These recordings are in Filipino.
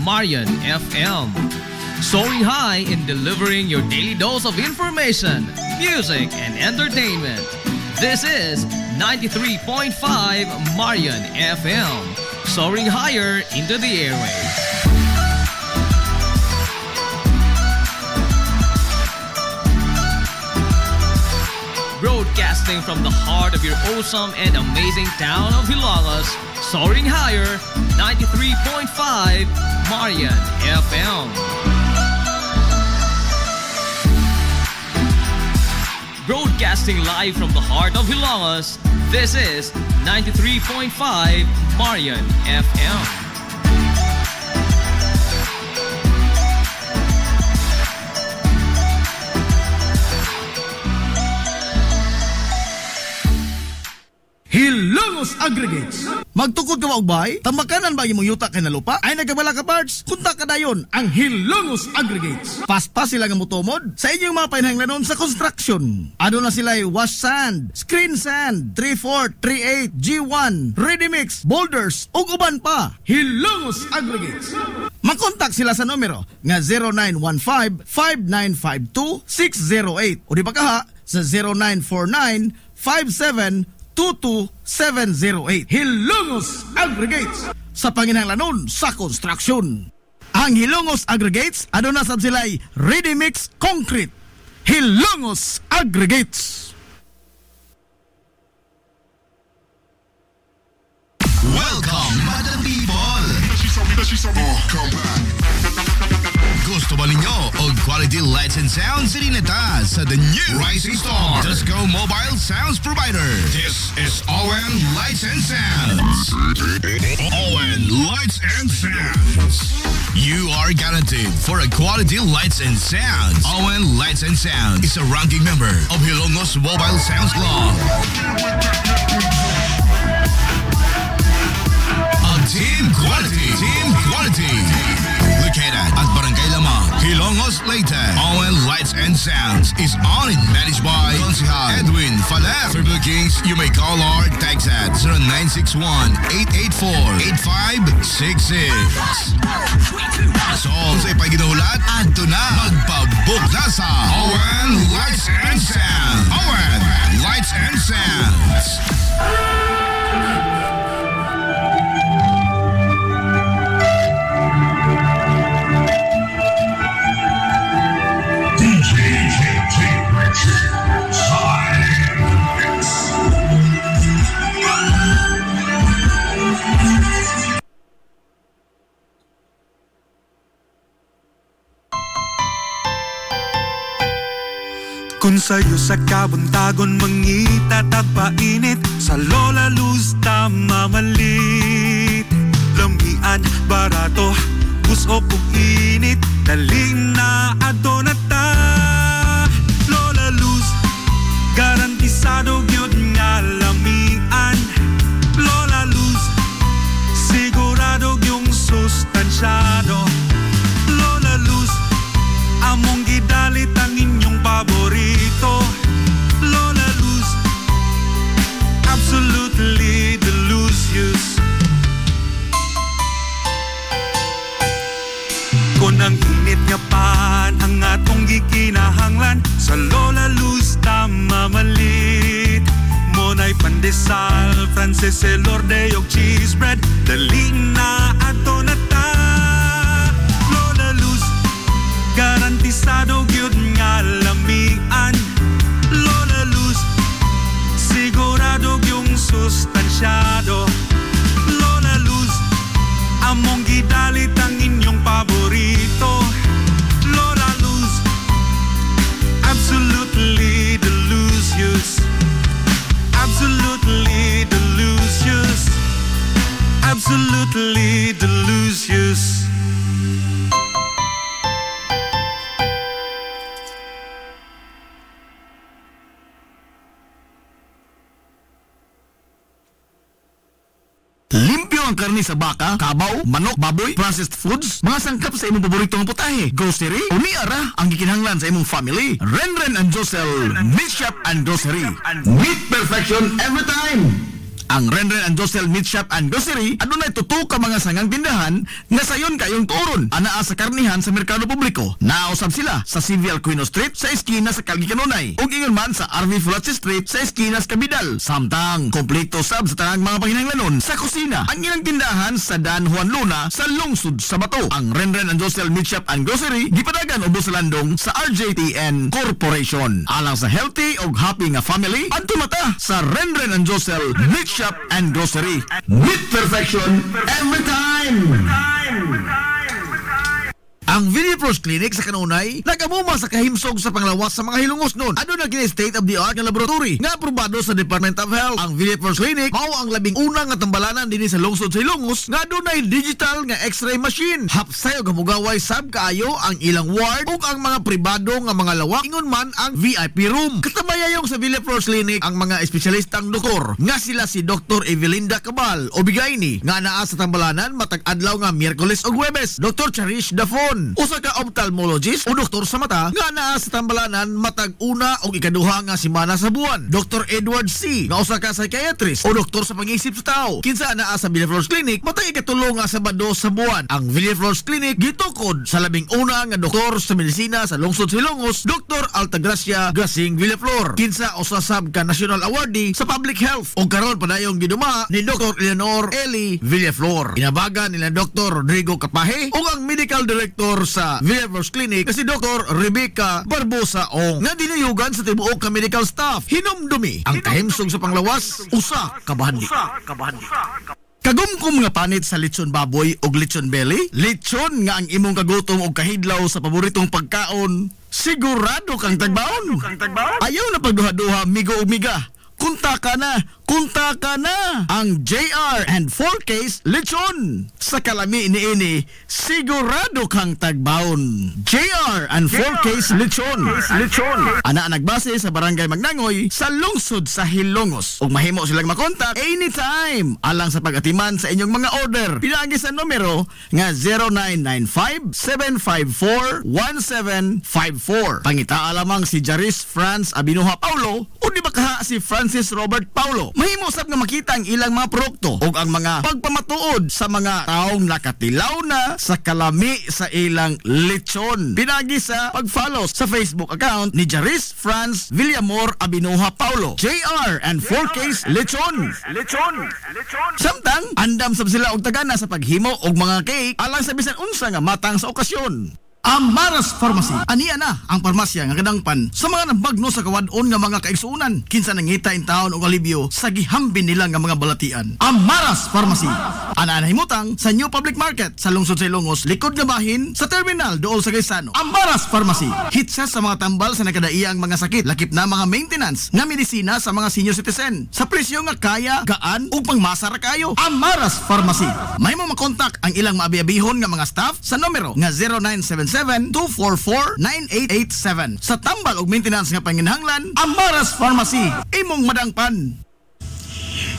Marian FM. Soaring high in delivering your daily dose of information, music, and entertainment. This is 93.5 Marian FM. Soaring higher into the airwaves. Broadcasting from the heart of your awesome and amazing town of Hilangas, soaring higher, 93.5 Marian FM. Broadcasting live from the heart of Hilangas, this is 93.5 Marian FM. Hilongos Aggregates. Magtukod ka maubay? Tamakanan ba imong yuta kay na lupa? Ay nagabala ka parts? Kunta ka dayon ang Hilongos Aggregates. Paspas sila nga mutumod sa inyong mga painahanglanon sa construction. Ano na sila wash sand, screen sand, 3/4, 3/8, G1, ready mix, boulders, ug uban pa. Hilongos Aggregates. Makontak sila sa numero nga 0915-5952-608 o di ba kaha sa 0949-5722-708. Hilongos Aggregates sa panginahanglanon sa construction. Ang Hilongos Aggregates aduna sad sila'y ready mix concrete. Hilongos Aggregates. Welcome, Madam People! Come back. Gusto ba ninyo og quality lights and sounds sa dinata sa the new Rising Star Disco Mobile Sounds Provider? This is ON Lights and Sounds. ON Lights and Sounds. You are guaranteed for a quality lights and sounds. ON Lights and Sounds is a ranking member of Hilongos Mobile Sounds Club. Team quality. Located at Barangay Lamang, Hilongos, Leyte. ON Lights and Sounds is owned and managed by Consihal Edwin Faler. For bookings, you may call or text at 0961-884-8566. So, sa ipaginahulat, adto na magpabook na sa ON Lights and Sounds. ON Lights and Sounds. Kung sa'yo sa kabuntagon mangita tagpainit, sa Lola Luz tamamalit. Lamian, barato, gusto kong init, daling na adto na ta. Lola Luz, garantisado gyud nga lamian. Lola Luz, sigurado yung sustansyado. Lola Luz, among gidalit ang inyong paborito. Lola Luz, absolutely delicious. Kung ang init nga pan ang atong gikinahanglan, sa Lola Luz tamamalit. Monay pandesal, Frances Elorde og cheese bread, dali na ato na ta. Lola Luz, garantisado gyud nga lamian. Lola Luz, sigurado yung sustansyado. Lola Luz, among gidalit ang inyong paborito. Lola Luz, absolutely delicious. Absolutely delicious. Absolutely delicious. Limpyo ang karne sa baka, kabaw, manok, baboy, processed foods, mga sangkap sa imong paboritong putahe, grocery, o niara ang gikinahanglan sa imong family. Renren and Josel, Meat Shop and Grocery. Meat perfection every time. Ang Renren and Josel Meat Shop and Grocery adunay tutok ka mga sangang tindahan nga sayon kayong turon anaa sa karnihan sa merkado publiko. Nausab sila sa CV Alcuino Street sa eskina sa Calgary Kanunay ug ingon man sa RV Fulache Street sa eskina sa Cabidal. Samtang kompleto sab sa tanang mga panginahanglanon sa kusina ang ilang tindahan sa Dan Juan Luna sa lungsod sa Bato. Ang Renren and Josel Meat Shop and Grocery gipadagan ubos sa landong sa RJTN Corporation. Alang sa healthy ug happy nga family, adto mata sa Renren and Josel Meat Shop and Grocery. Meat perfection every time. Ang Villaflores Clinic sa Kanunay nagamuma sa kahimsog sa panglawas sa mga hilungos nun. Ano na kini state-of-the-art nga laboratory nga aprobado sa Department of Health. Ang Villaflores Clinic mao ang labing unang nga tambalanan dinhi sa lungsod sa Ilongos nga adunay digital nga X-ray machine. Hapsay og hamugaway sab kaayo ang ilang ward ug ang mga pribado nga mga lawak ingon man ang VIP room. Katabayayong sa Villaflores Clinic ang mga espesyalistang doktor nga sila si Dr. Evelinda Cabal o Bigayni nga naa sa tambalanan matag adlaw nga Miyerkules ug Huwebes. Dr. Cherish Dafon, usa ka ophthalmologist o doktor sa mata nga naa sa tambalanan matag una o ikaduha nga semana sa buwan. Dr. Edward C. nga usa ka psychiatrist o doktor sa pag-iisip sa tao. Kinsa naa sa Villaflores Clinic matag ikatulo nga Sabado sa buwan. Ang Villaflores Clinic gitukod sa labing una nga doktor sa medisina sa lungsod sa Ilongos, Dr. Altagracia Gasing Villaflor. Kinsa usa sab ka national awardee sa public health o karon padayong giduma ni Dr. Eleanor Eli Villaflor. Inabagan nila Dr. Rodrigo Capaje o ang medical director sa Villaflores Clinic si Dr. Rebecca Barbosa Ong nga dinayugan sa tibuok ka medical staff. Hinumdumi ang kahimsog sa panglawas usa ka bahandi. Kagumkum nga panit sa lechon baboy o lechon belly, lechon nga ang imong kagutom o kahidlaw sa paboritong pagkaon, sigurado kang tagbaon. Ayaw na pagduha-duha migo o miga. Kunta ka na ang JR and 4K's lechon. Sa kalami ini sigurado kang tagbaon. JR and 4K's lechon. Ana nagbase sa Barangay Magnangoy sa lungsod sa Hilongos. Ug mahimo silang makontak anytime alang sa pag-atiman sa inyong mga order. Pinaagi sa numero nga 0995-754-1754. Pangitaa lamang si Jaris Franz Abinuha Paulo o di ba kaha si Francis Robert Paulo. Mahimo sab nga makita ang ilang mga produkto ug ang mga pagpamatuod sa mga taong nakatilaw na sa kalami sa ilang lechon. Pinagi sa pag-follow sa Facebook account ni Jaris Franz Villamor Abinuha Paulo. JR and 4K's lechon. Samtang andam sab sila og tagana sa paghimo og mga cake alang sa bisan unsa nga matang sa okasyon. Amaras Pharmacy. Aniya na ang parmasya nga kadangpan sa mga nabagno sa kawadon nga mga kaigsuunan. Kinsa nangita in taon og alibyo sa gihambin nila nga mga balatian. Amaras Pharmacy. Ana himutang sa New Public Market sa lungsod sa Ilongos, likod nga bahin sa terminal dool sa Gaisano. Amaras Pharmacy. Hitsa sa mga tambal sa nakadaiyang mga sakit, lakip na mga maintenance nga medisina sa mga senior citizen. Sa presyo nga kaya, gaan ug pangmasa ra kayo. Amaras Pharmacy. Mahimo makontak ang ilang maabi-abihon nga mga staff sa numero nga 0977-244-9887. Sa tambal og maintenance nga panginahanglan, Amaras Pharmacy, imong madangpan.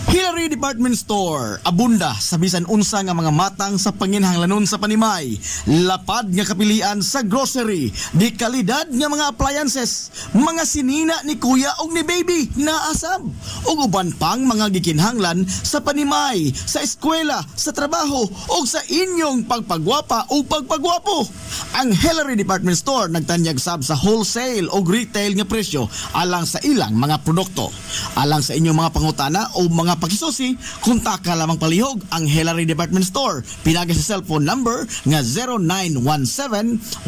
Hillary Department Store, abunda sa bisan unsa nga mga matang sa panginahanglanon sa panimay. Lapad nga kapilian sa grocery, di kalidad nga mga appliances, mga sinina ni kuya og ni baby naasab, ug uban pang mga gikinhanglan sa panimay, sa eskwela, sa trabaho ug sa inyong pagpagwapa o pagpagwapo. Ang Hillary Department Store nagtanyag sab sa wholesale o retail nga presyo alang sa ilang mga produkto. Alang sa inyong mga pangutana o mga pakisusi, kontak ka lamang palihog ang Hillary Department Store. Pinagi sa cellphone number nga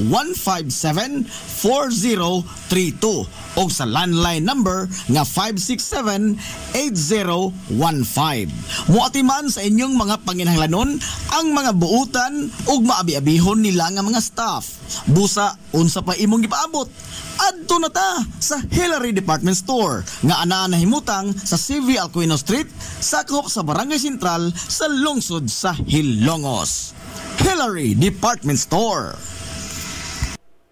0917-157-4032 o sa landline number nga 567-8015. Muatiman sa inyong mga panginahanglanon ang mga buutan ug maabi-abihon nila nga mga staff. Busa, unsa pa imong gipaabot? Adto na ta sa Hillary Department Store nga anaa na himutang sa CV Alcuino Street, sakop sa Barangay Sentral sa lungsod sa Hilongos. Hillary Department Store.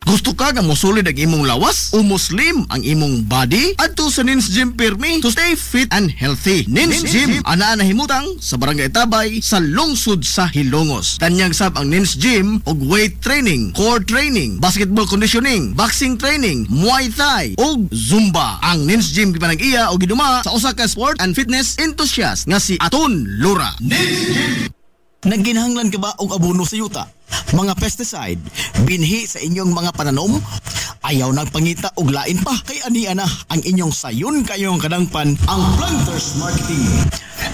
Gusto ka nga mosulid ang imong lawas o muslim ang imong body? Adto sa Nins Gym Pirmi to stay fit and healthy. Nins Gym ana nahimutang sa Barangay Tabay sa lungsod sa Hilongos. Tanyag sab ang Nins Gym og weight training, core training, basketball conditioning, boxing training, Muay Thai og Zumba. Ang Nins Gym gipanag-iya og giduma sa usa ka sport and fitness enthusiast nga si Aton Lura. Nins Gym. Nagginahanglan ka ba og abono sa yuta? Mga pesticide, binhi sa inyong mga pananom? Ayaw nagpangita og lain pa kay ania na ang inyong sayon kayong kadangpan ang Planters Marketing.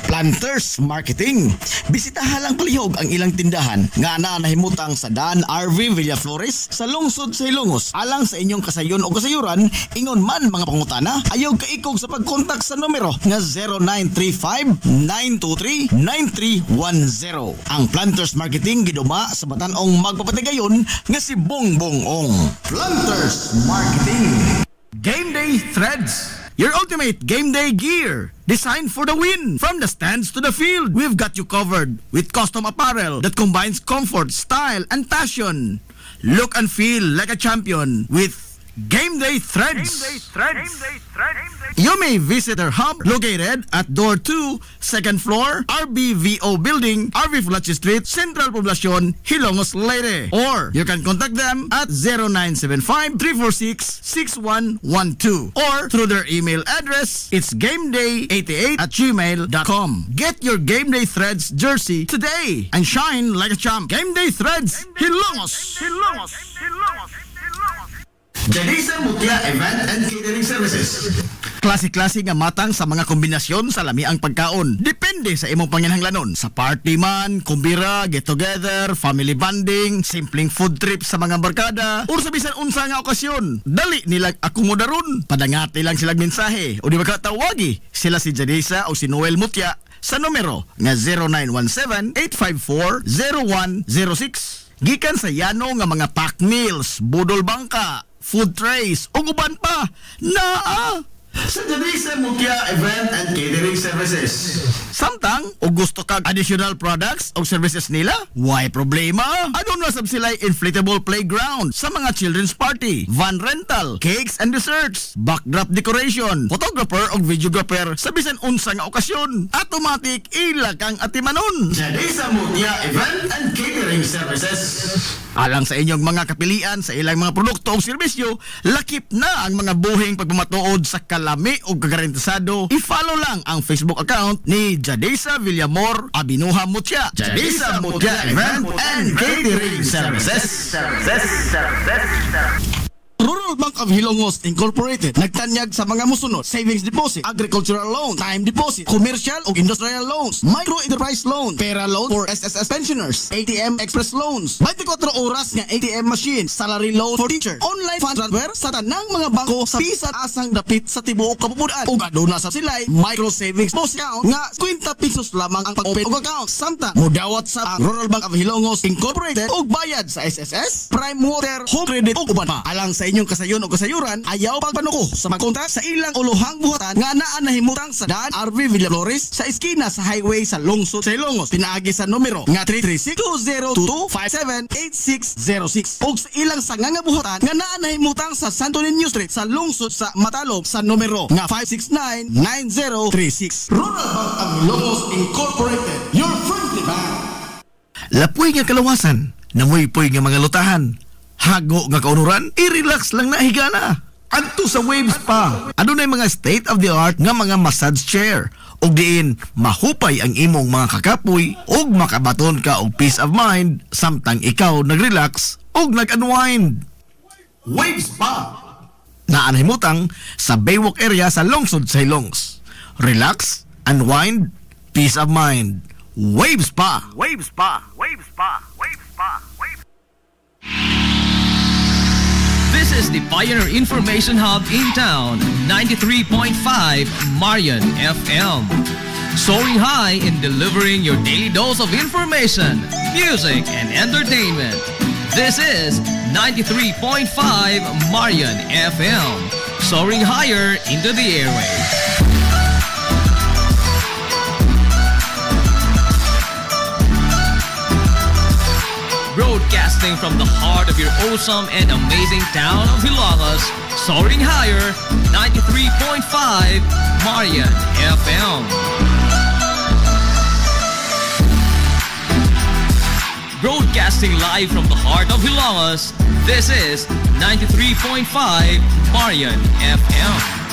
Planters Marketing. Bisitahan lang palihog ang ilang tindahan nga nahimutang sa Dan RV Villaflores sa lungsod sa Hilongos. Alang sa inyong kasayon o kasayuran, ingon man mga pangutana, ayaw kaikog sa pagkontak sa numero nga 0935-923-9310. Ang Planters Marketing giduma sa batan-ong magpapatigayon nga si Bongbong Ong. Planters Marketing. Game Day Threads. Your ultimate game day gear, designed for the win. From the stands to the field, we've got you covered with custom apparel that combines comfort, style, and passion. Look and feel like a champion with Game Day Threads. You may visit our hub located at Door 2, 2nd floor, RBVO Building, RV Fulachi Street, Central Poblacion, Hilongos, Leyte. Or you can contact them at 0975-346-6112 or through their email address, it's gameday88@gmail.com. Get your Game Day Threads jersey today and shine like a champ. Game Day Threads, Hilongos. Janisa Mutia Event and Catering Services. Klase-klase nga matang sa mga kombinasyon sa lami ang pagkaon. Depende sa imong panginahanglanon. Sa party man, kumbira, get together, family bonding, simpleng food trip sa mga barkada, o sa bisan unsa nga okasyon. Dali nilang akomodaron. Padangati lang silang mensahe o di ba katawagi sila si Janisa o si Noel Mutia sa numero nga 0917-854-0106. Gikan sa yano nga mga pack meals, budol bangka, food trays, o uban pa. Naa! Sa Janisa Mutia Event and Catering Services. Samtang, o gusto kag additional products o services nila? Why problema? Ano na sab sila inflatable playground sa mga children's party, van rental, cakes and desserts, backdrop decoration, photographer o videographer sa bisan unsa nga okasyon. Automatic ila kang atimanon. Janisa Mutia Event and Catering Services. Alang sa inyong mga kapilian sa ilang mga produkto o serbisyo, lakip na ang mga buhing pagpamatuod sa kalami o kagarantisado. I-follow lang ang Facebook account ni Janisa Villamor Abinuha Mutia. Janisa Mutia Event and Catering Services. Rural Bank of Hilongos Incorporated nagtanyag sa mga musunod: savings deposit, agricultural loan, time deposit, commercial o industrial loans, micro enterprise loan, pera loan for SSS pensioners, ATM express loans, 24 oras nga ATM machine, salary loan for teacher, online fund transfer sa tanang mga bangko sa bisan asang dapit sa tibuok kapupunan. Ug aduna sa sila'y micro savings deposit account nga 50 pesos lamang ang pag-open og account. Samtang mudawat sa Rural Bank of Hilongos Incorporated og bayad sa SSS, Prime Water, Home Credit ug uban pa. Alang sa inyong kasayon o kasayuran, ayaw pagpanuko sa magkontak sa ilang ulohang buhatan nga naa nahimutang sa Dan RV Villaflores sa eskina sa highway sa lungsod sa Hilongos. Pinaagi sa numero nga 336-2022-578606 o sa ilang sanganga buhatan nga naa nahimutang sa Santo Niño Street sa lungsod sa Matalog sa numero nga 569-9036. Rural Bank of Hilongos Incorporated, your friendly bank. Lapoy nga kalawasan, namoy-poy nga mga lutahan, hago nga kaunuran, i-relax lang na higana. Adto sa Waves pa. Adunay mga state-of-the-art nga mga massage chair. Og diin, mahupay ang imong mga kakapoy og makabaton ka og peace of mind samtang ikaw nag-relax og nag-unwind. Waves pa. Naanhimutang sa Baywalk area sa lungsod sa Hilongos. Relax, unwind, peace of mind. Waves pa. Waves pa. Waves pa. Waves pa. Waves. This is the Pioneer Information Hub in town, 93.5 Marian FM. Soaring high in delivering your daily dose of information, music, and entertainment. This is 93.5 Marian FM. Soaring higher into the airwaves. Broadcasting from the heart of your awesome and amazing town of Hilagas, soaring higher, 93.5 Marian FM. Broadcasting live from the heart of Hilagas, this is 93.5 Marian FM.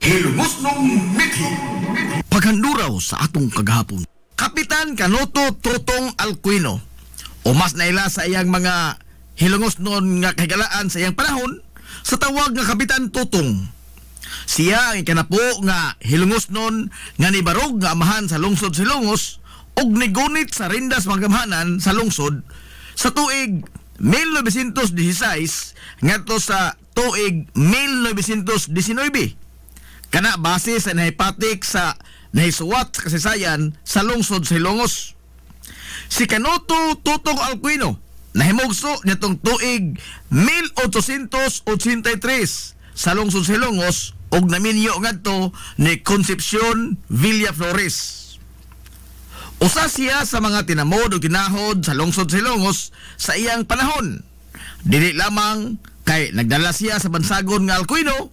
Hilungos nung mithi. Paghanduraw sa atong kagahapon, Kapitan Canoto Totong Alcuino, o mas naila sa iyang mga hilungos noon nga kahigalaan sa iyang panahon, sa tawag nga Kapitan Totong. Siya ang ikanapo nga hilungos noon nga nibarog nga amahan sa lungsod Silongos ug nigunit sa rindas magamhanan sa lungsod sa tuig 1916 ngadto sa tuig 1919. Kana base sa nahipatik sa nahisuwat sa kasaysayan sa lungsod Silongos. Si Canoto Totong Alcuino nahimugso nitong tuig 1883 sa lungsod Silongos ug naminyo ngadto ni Concepcion Villaflores. Usa siya sa mga tinamod ug tinahod sa lungsod Silongos sa iyang panahon. Dili lamang kay nagdala siya sa bansagon nga Alcuino,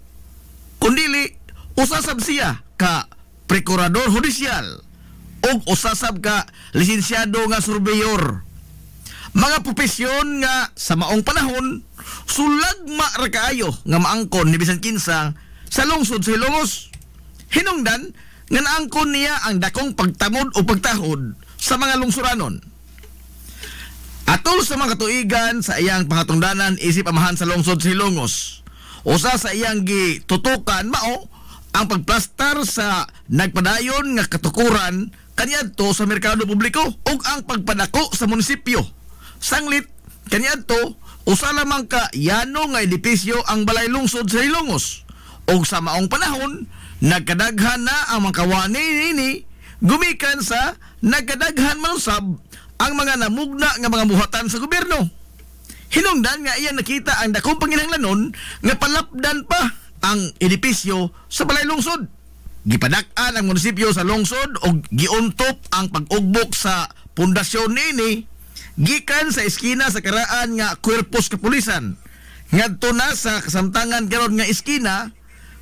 kundili usasab siya ka prokurador hudisyal ug usasab ka lisensyado nga surveyor. Mga propesyon nga sa maong panahon sulagma ra kaayo nga maangkon ni bisan kinsa sa lungsod Silongos. Hinungdan nga naangkon niya ang dakong pagtamod o pagtahod sa mga lungsuranon. Atol sa mga katuigan sa iyang pangatungdanan isip amahan sa lungsod Silongos, usa sa iyang gitutukan mao ang pagplastar sa nagpadayon nga katukuran kaniadto sa merkado publiko ug ang pagpadako sa munisipyo. Sanglit kaniadto usa lamang ka yano nga edipisyo ang balay lungsod sa Silongos ug sa maong panahon nagkadaghan na ang mga kawani nini gumikan sa nagkadaghan man usab ang mga namugna nga mga buhatan sa gobyerno. Hinungdan nga iya nakita ang dakong panginahanglanon nga palapdan pa ang edipisyo sa balay lungsod. Gipadak-an ang munisipyo sa lungsod ug giuntop ang pag-ugbok sa pundasyon nini gikan sa eskina sa karaan nga kuerpos kapulisan ngadto na sa kasamtangan karon nga eskina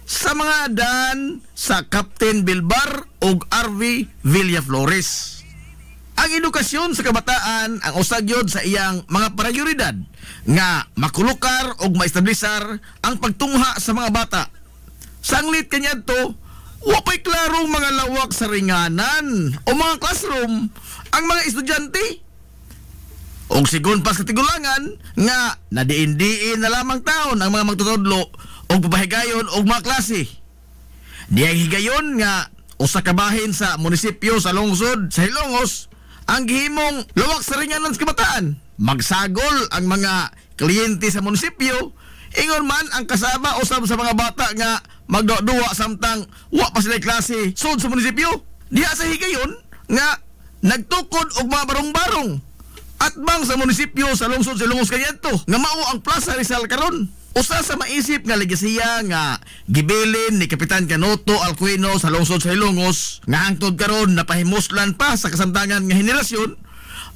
sa mga daan sa Captain Bilbar ug RV Villaflores. Ang edukasyon sa kabataan ang usagyod sa iyang mga prioridad nga makulukar ug maestablisar ang pagtungha sa mga bata. Sanglit kaniadto wa pay klarong mga lawak sa ringanan o mga classroom ang mga estudyante. Og sigon pa sa tigulangan nga nadiin-diin na lamang taon ang mga magtutudlo og papahigayon og mga klase. Diyay higayon nga usa ka bahin sa munisipyo sa lungsod sa Hilongos ang gihimong lawak sa ringanan sa kabataan. Magsagol ang mga kliyente sa munisipyo, ingon man ang kasama usab sa mga bata nga magduwa samtang wa pa sila klase sud sa munisipyo. Diha sa higayon nga nagtukod og mga barong-barong at bang sa munisipyo sa lungsod sa Silongos kaniadto nga mao ang Plaza Rizal karon. Usa sa maisip nga legasiya nga gibilin ni Kapitan Canoto Alcuino sa lungsod sa Hilongos nga hangtod karon napahimuslan pa sa kasamtangan nga henerasyon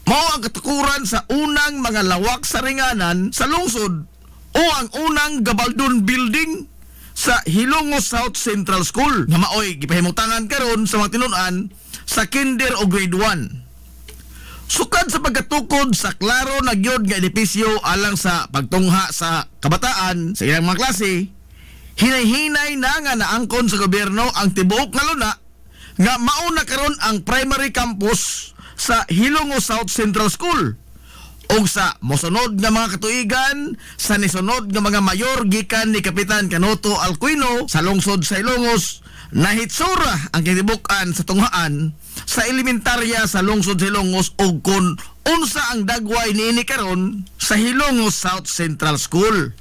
mao ang katukuran sa unang mga lawak sa ringanan sa lungsod o ang unang gabaldon building sa Hilongos South Central School nga maoy gipahimutangan karon sa mga tinun-an sa kinder o grade 1. Sukad sa pagkatukod sa klaro na gyud nga edipisyo alang sa pagtungha sa kabataan sa ilang mga klase, hinay-hinay na nga naangkon sa gobyerno ang tibuok nga luna nga mauna karon ang primary campus sa Hilongos South Central School o sa mosunod nga mga katuigan sa nisunod nga mga mayor gikan ni Kapitan Canoto Alcuino sa lungsod sa Hilongos nahitsura ang kitibukan sa tunghaan sa elementarya sa lungsod sa Hilongos ug kun unsa ang dagway niini karon sa Hilongos South Central School.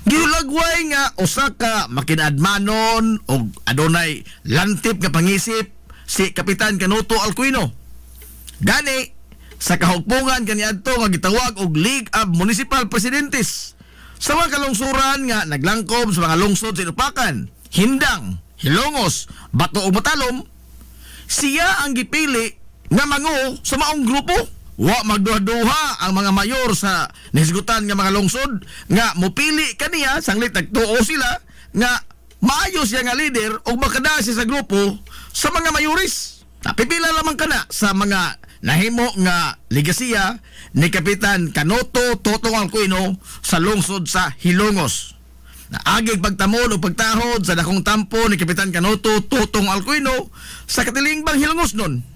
Gihulagway nga usa ka makinadmanon og adunay lantip nga pangisip si Kapitan Canoto Alcuino. Gani sa kahugpungan kaniadto nga gitawag og League of Municipal Presidentes sa mga kalungsuran nga naglangkob sa mga lungsod sa Inupakan, Hindang, Hilongos, Bato ug Matalom, siya ang gipili nga mangu sa maong grupo. Wa magduha-duha ang mga mayor sa nahisgutan nga mga lungsod nga mopili kaniya sanglit nagtuo sila nga maayo siya nga leader o makada siya sa grupo sa mga mayoris. Napipila lamang kana sa mga nahimo nga ligasiya ni Kapitan Canoto Totong Alcuino sa lungsod sa Hilongos. Naagig pagtamon o pagtahod sa dakong tampo ni Kapitan Canoto Totong Alcuino sa katilingbang Hilongos nun.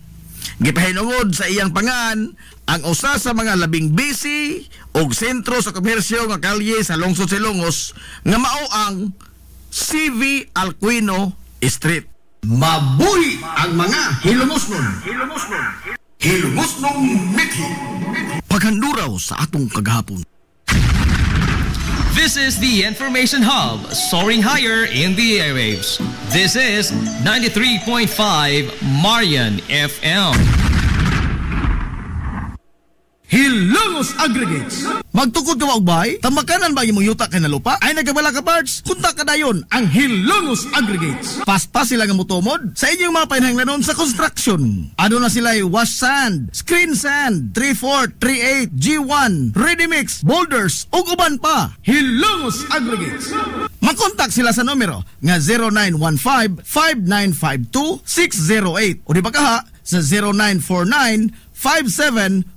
Gipahinungod sa iyang pangan ang usa sa mga labing busy o sentro sa komersyo nga kalye sa lungsod sa Hilongos nga mao ang CV Alcuino Street. Mabuhi ang mga Hilongosnon. Hilongosnong Mithi. Paghanduraw sa atong kagahapon. This is the Information Hub, soaring higher in the airwaves. This is 93.5 Marian FM. Hilongos Aggregates. Magtukod ka magbay, tamakanan ba yung yuta kay na lupa? Ay nagkabala ka parts, kunta ka dayon ang Hilongos Aggregates. Paspas sila nga motomod sa inyong mga painahanglanon sa construction. Ano na sila wash sand, screen sand, 3-4, 3-8, G1, ready mix, boulders, ug uban pa. Hilongos Aggregates. Makontak sila sa numero nga 0915-5952-608 o di ba kaha sa 0949-5722-708.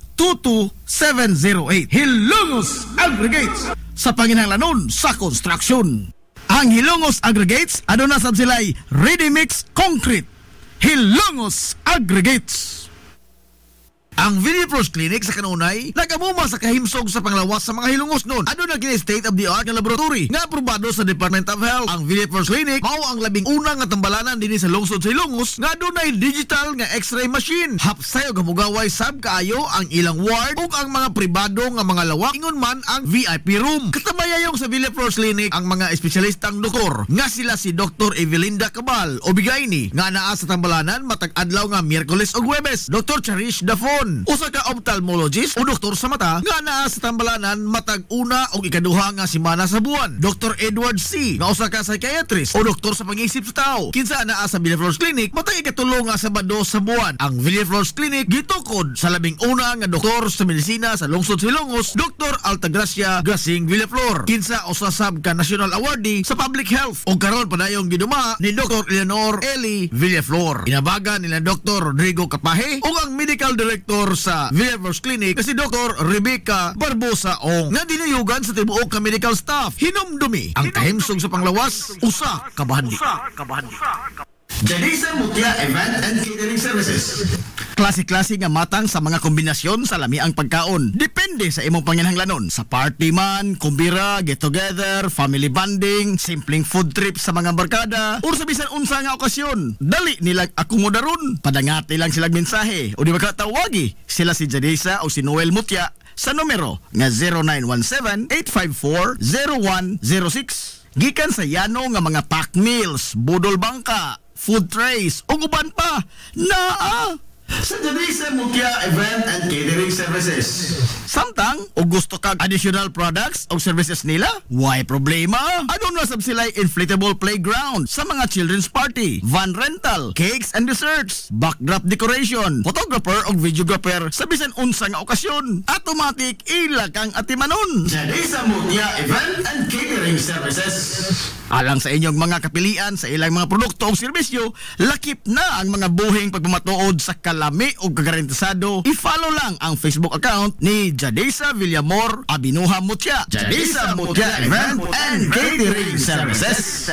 Hilongos Aggregates sa panginahanglanon sa construction. Ang Hilongos Aggregates aduna sab sila'y ready mix concrete. Hilongos Aggregates. Ang Villapros Clinic sa kanunay nagamuma sa kahimsog sa panglawas sa mga Hilongosnon. Ano na gini state-of-the-art nga laboratory nga aprobado sa Department of Health. Ang Villapros Clinic mao ang labing unang nga tambalanan dinhi sa lungsod sa Hilongos nga dunay digital nga X-ray machine. Hapsay og hamugaway sab kaayo ang ilang ward ug ang mga pribado nga mga lawak ingon man ang VIP room. Katabayayong sa Villapros Clinic ang mga espesyalistang doktor nga sila si Dr. Evelinda Cabal o Bigayni nga naa sa tambalanan matag adlaw nga Miyerkules ug Huwebes. Dr. Cherish Dafon, usa ka ophthalmologist o doktor sa mata nga naa sa tambalanan matag una o ikaduha nga semana sa buwan. Dr. Edward C. nga usa ka psychiatrist o doktor sa pag-iisip sa tao kinsa naa sa Villaflores Clinic matag ikatulo nga Sabado sa buwan. Ang Villaflores Clinic gitukod sa labing una nga doktor sa medisina sa lungsod sa Hilongos, Dr. Altagracia Gasing Villaflor, kinsa usa sab ka national awardee sa public health o karon padayong giduma ni Dr. Eleanor Eli Villaflor. Inabagan nila Dr. Rodrigo Capahe ug ang medical director sa Villaflores Clinic kasi Dr. Rebecca Barbosa Ong nga dinayugan sa tibuok ka medical staff. Hinumdumi ang kahimsog sa panglawas usa ka bahandi. Janisa Mutya Event and Catering Services. Klase-klase nga matang sa mga kombinasyon sa lami ang pagkaon. Depende sa imong panginahanglanon. Sa party man, kumbira, get together, family bonding, simpleng food trip sa mga barkada, o sa bisan unsa nga okasyon. Dali nilang akomodaron. Padangati lang silang mensahe. O di ba katawagi sila si Janisa o si Noel Mutya sa numero nga 0917-854-0106. Gikan sa yano nga mga pack meals, budol bangka, food trays, o uban pa. Naa! Sa Janisa Mutya Event and Catering Services. Samtang, o gusto kag additional products o services nila, why problema? Ano na sab sila'y inflatable playground sa mga children's party, van rental, cakes and desserts, backdrop decoration, photographer o videographer sa bisan unsa nga okasyon. Automatic ila kang atimanon. Janisa Mutya Event and Catering Services. Alang sa inyong mga kapilian sa ilang mga produkto o serbisyo, lakip na ang mga buhing pagpamatuod sa kalami o kagarantisado. I-follow lang ang Facebook account ni Jadesa Villamor Abinuha Mutya. Jadesa Mutya Event and Catering Services.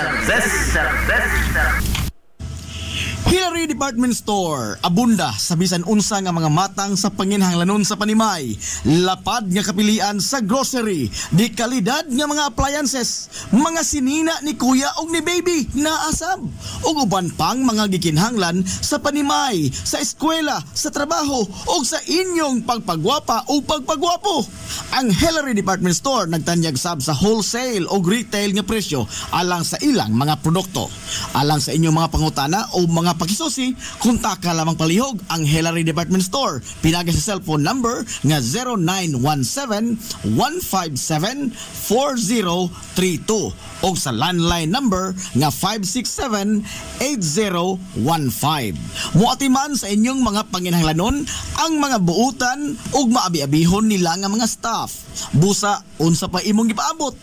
Hillary Department Store, abunda sa bisan unsa nga mga matang sa panginahanglanon sa panimay, lapad nga kapilian sa grocery, di kalidad nga mga appliances, mga sinina ni kuya og ni baby naasab, ug uban pang mga gikinhanglan sa panimay, sa eskwela, sa trabaho ug sa inyong pagpagwapa o pagpagwapo. Ang Hillary Department Store nagtanyag sab sa wholesale ug retail nga presyo alang sa ilang mga produkto. Alang sa inyong mga pangutana o mga pakisusi, kontak ka lamang palihog ang Hillary Department Store. Pinagi sa cellphone number nga 0917-157-4032 o sa landline number nga 567-8015. Muatiman sa inyong mga panginahanglanon ang mga buutan ug maabi-abihon nila nga mga staff. Busa unsa pa imong gipaabot,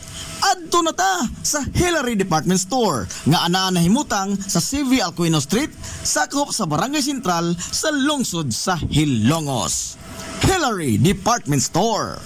adto na ta sa Hillary Department Store nga anaa nahimutang sa CV Alcuino Street, sakop sa Barangay Sentral sa lungsod sa Hilongos. Hillary Department Store.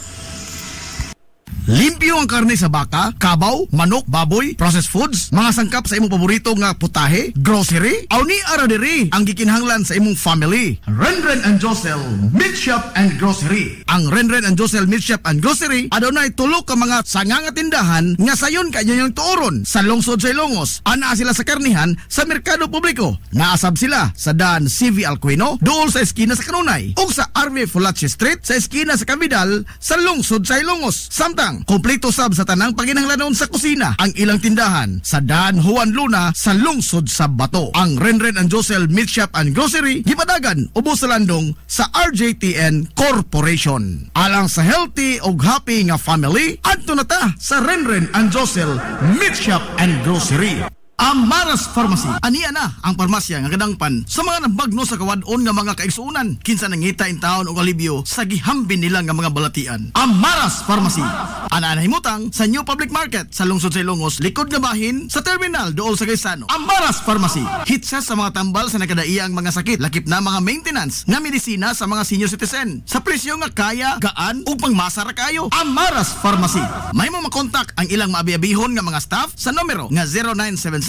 Limpyo ang karne sa baka, kabaw, manok, baboy, processed foods, mga sangkap sa imong paborito nga putahe, grocery, aw ni ara diri ang gikinahanglan sa imong family. Renren and Josel Meat Shop and Grocery. Ang Renren and Josel Meat Shop and Grocery adunay tulo ka mga sanganga tindahan nga sayon kanyo yung tuoron sa lungsod sa Ilongos. Anaa sila sa karnihan sa merkado publiko. Naasab sila sa daan CV Alcuino, dool sa eskina sa Kanunay, ug sa RV Fulache Street sa eskina sa Cabidal sa lungsod sa Ilongos. Samtang kompleto sab sa tanang paginahanglanon sa kusina ang ilang tindahan sa daan Juan Luna sa lungsod sa Bato. Ang Renren and Josel Meat Shop and Grocery gipadagan ubos sa landong sa RJTN Corporation. Alang sa healthy ug happy nga family, adto na ta sa Renren and Josel Meat Shop and Grocery. Amaras Pharmacy. Aniya na ang parmasya nga kadangpan sa mga nabagno sa kawadon nga mga kaigsuunan. Kinsa nangita in taon og alibyo sa gihambin nila nga mga balatian. Amaras Pharmacy. Ana nahimutang sa New Public Market sa lungsod sa Ilongos, likod nga bahin sa terminal dool sa Gaisano. Amaras Pharmacy. Hitsa sa mga tambal sa nakadaiyang mga sakit, lakip na mga maintenance nga medisina sa mga senior citizen. Sa presyo nga kaya, gaan ug pangmasara kayo. Amaras Pharmacy. May mo makontak ang ilang maabi-abihon nga mga staff sa numero nga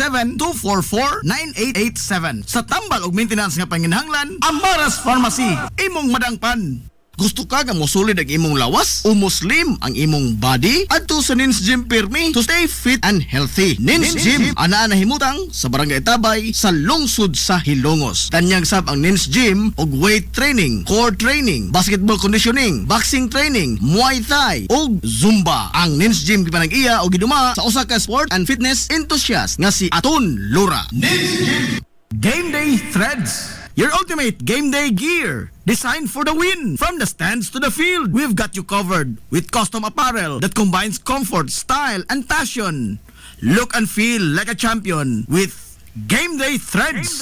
0977-244-9887. Sa tambal og maintenance nga panginahanglan, Amaras Pharmacy, imong madangpan. Gusto ka nga mosulid ang imong lawas o muslim ang imong body? Adto sa Nins Gym Pirmi to stay fit and healthy. Nins Gym anaa nahimutang sa Barangay Tabay sa lungsod sa Hilongos. Tanyag sab ang Nins Gym og weight training, core training, basketball conditioning, boxing training, Muay Thai ug Zumba. Ang Nins Gym gipanag-iya og giduma sa usa ka sport and fitness enthusiast nga si Aton Lura. Nins Gym Game Day Threads, your ultimate game day gear, designed for the win. From the stands to the field, we've got you covered with custom apparel that combines comfort, style, and passion. Look and feel like a champion with Game Day Threads.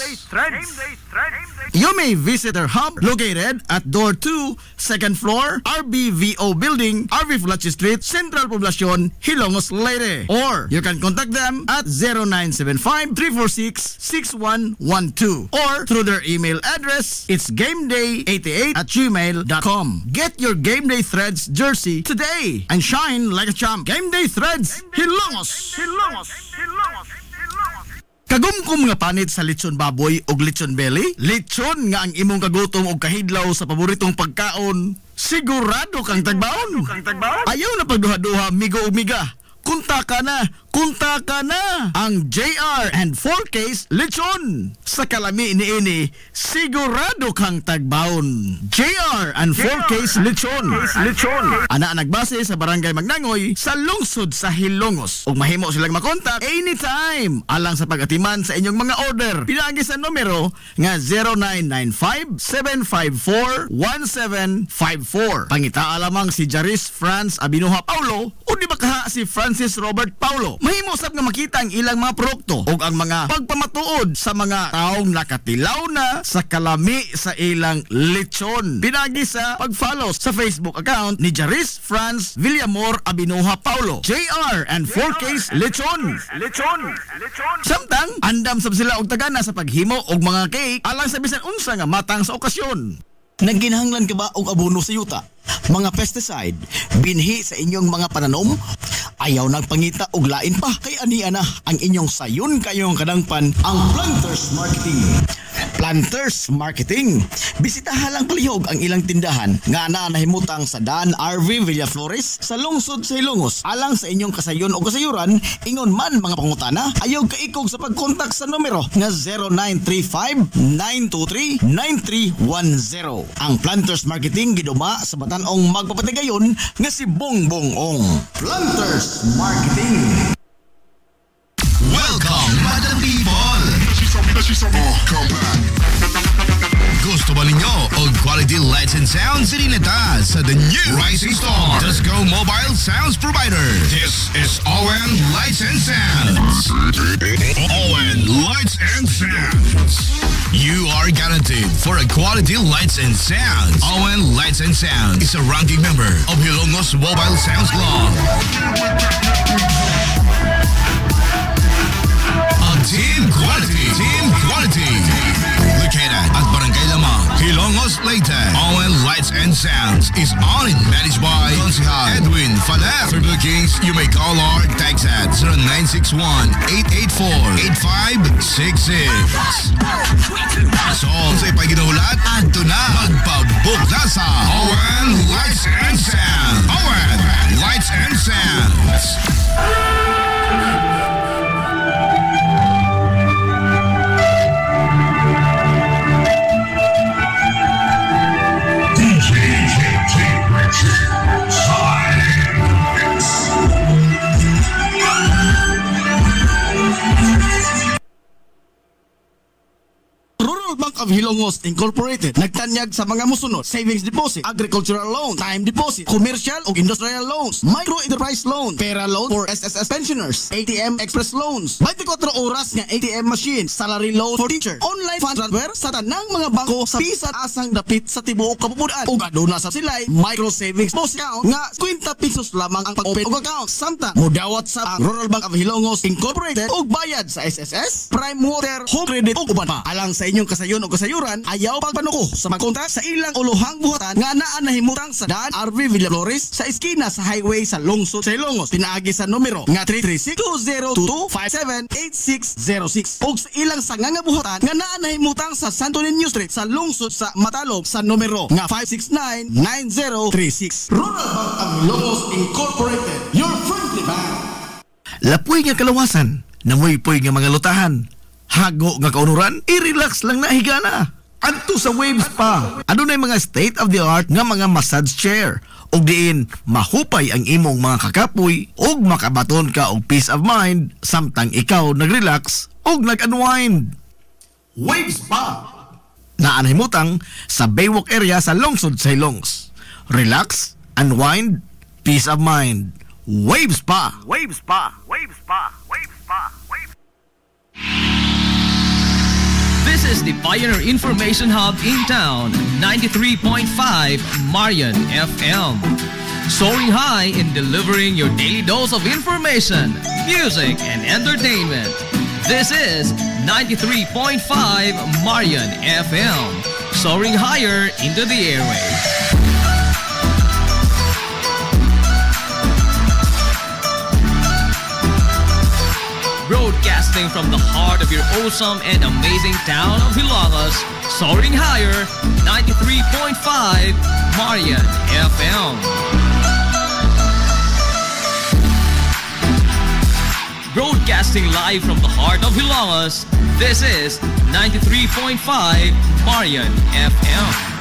You may visit our hub located at Door 2, 2nd floor, RBVO Building, RV Fulache Street, Central Poblacion, Hilongos, Leyte. Or you can contact them at 0975-346-6112 or through their email address. It's gameday88@gmail.com. Get your Game Day Threads jersey today and shine like a champ. Game Day Threads, Hilongos. Kagumkum nga panit sa lechon baboy o lechon belly? Lechon nga ang imong kagutom o kahidlaw sa paboritong pagkaon. Sigurado kang tagbaon. Ayaw na pagduha-duha, migo o miga. Kunta ka na ang JR and 4K's lechon. Sa kalami ini sigurado kang tagbaon. JR and 4K's lechon. Ana nagbase sa Barangay Magnangoy sa lungsod sa Hilongos. Ug mahimo silang makontak anytime alang sa pag-atiman sa inyong mga order. Pinagi sa numero nga 0995-754-1754. Pangitaa lamang si Jaris Franz Abinoha Paulo o di ba kaha si Francis Robert Paulo. Mahimo sab nga makita ang ilang mga produkto o ang mga pagpamatuod sa mga taong nakatilaw na sa kalami sa ilang lechon. Pinagi sa pag-follow sa Facebook account ni Jaris Franz Villamor Abinoha Paulo. JR and 4K's lechon. Samtang andam sab sila og tagana sa paghimo og mga cake alang sa bisan unsa nga matang sa okasyon. Nagginahanglan ka ba og abono sa yuta? Mga pesticide, binhi sa inyong mga pananom? Ayaw nagpangita og lain pa kay aniya na ang inyong sayon kayong kadangpan ang Planters Marketing. Planters Marketing. Bisitahan lang palihog ang ilang tindahan nga nahimutang sa Dan RV Villaflores sa lungsod sa Hilongos. Alang sa inyong kasayon o kasayuran, ingon man mga pangutana, ayaw kaikog sa pagkontak sa numero nga 0935-923-9310. Ang Planters Marketing giduma sa Batan-ong magpapatigayon nga si Bongbong Ong. Planters Marketing. Welcome, Madam People! Gusto ba ninyo og quality lights and sounds Sirineta sa the new Rising Star Disco Mobile Sounds Provider? This is ON Lights and Sounds. ON Lights and Sounds. You are guaranteed for a quality lights and sounds. ON Lights and Sounds is a ranking member of Hilongos Mobile Sounds Club. Team Quality. Located at Barangay Lamang, Hilongos, Leyte. ON Lights and Sounds is owned and managed by Consihal Edwin Falef. For bookings, you may call or text at 0961-884-8566. So, sa ipaginahulat, adto na magpabook na sa ON Lights and Sounds. ON Lights and Sounds. Bank of Hilongos Incorporated nagtanyag sa mga musunod: savings deposit, agricultural loan, time deposit, commercial o industrial loans, micro enterprise loan, pera loan for SSS pensioners, ATM express loans, 24 oras nga ATM machine, salary loan for teacher, online fund transfer sa tanang mga bangko sa bisan asang dapit sa tibuok kapupunan, ug aduna sa silay micro savings deposit account nga 50 pesos lamang ang pag-open og account. Samtang modawat sa ang Rural Bank of Hilongos Incorporated og bayad sa SSS, Prime Water, Home Credit ug uban pa. Alang sa inyong kasayon o kasayuran, ayaw pagpanuko sa magkontak sa ilang ulohang buhatan nga naa nahimutang sa daan RV Villaflores sa eskina sa highway sa lungsod sa Hilongos. Pinaagi sa numero nga 336-2022-578606 o sa ilang sanganga buhatan nga naa nahimutang sa Santo Niño Street sa lungsod sa Matalog sa numero nga 569-9036. Rural Bank of Hilongos Incorporated, your friendly bank. Lapoy nga kalawasan, namoy-poy nga mga lutahan, hago nga kaunuran, i-relax lang na higana. Adto sa Waves Spa, adunay mga state-of-the-art nga mga massage chair, ug diin mahupay ang imong mga kakapoy, ug makabaton ka og peace of mind samtang ikaw nag-relax ug nag-unwind. Waves Spa Naanhimutang sa Baywalk area sa lungsod sa Hilongos. Relax, unwind, peace of mind. Waves Spa. Waves Spa. Waves Spa. Waves Spa. Waves. This is the Pioneer Information Hub in town, 93.5 Marian FM. Soaring high in delivering your daily dose of information, music, and entertainment. This is 93.5 Marian FM. Soaring higher into the airwaves. Broadcasting from the heart of your awesome and amazing town of Hilongos, soaring higher, 93.5 Marian FM. Broadcasting live from the heart of Hilongos, this is 93.5 Marian FM.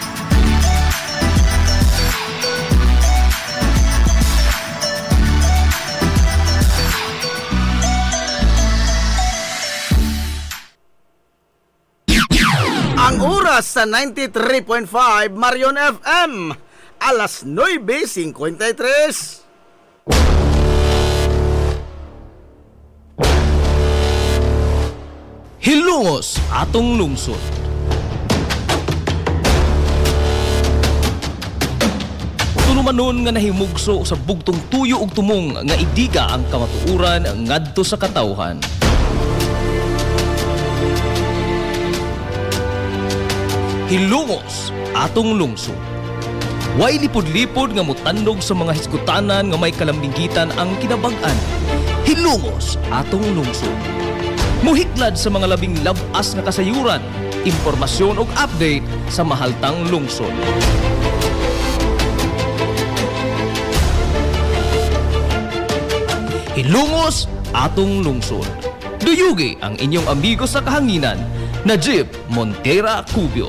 Ang oras sa 93.5 Marion FM, alas 9:53. Hilongos, atong lungsod. Tunumanon nga nahimugso sa bugtong tuyo ug tumong nga idiga ang kamatuuran ngadto sa katawhan. Hilongos, atong lungsod. Way lipod-lipod nga mutandog sa mga hiskutanan nga may kalambigitan ang kinabag-an. Hilongos, atong lungsod. Muhiklad sa mga labing labas nga kasayuran, impormasyon ug update sa mahaltang lungsod. Hilongos, atong lungsod. Duyugi ang inyong amigo sa kahanginan, Najib Montera Cubio.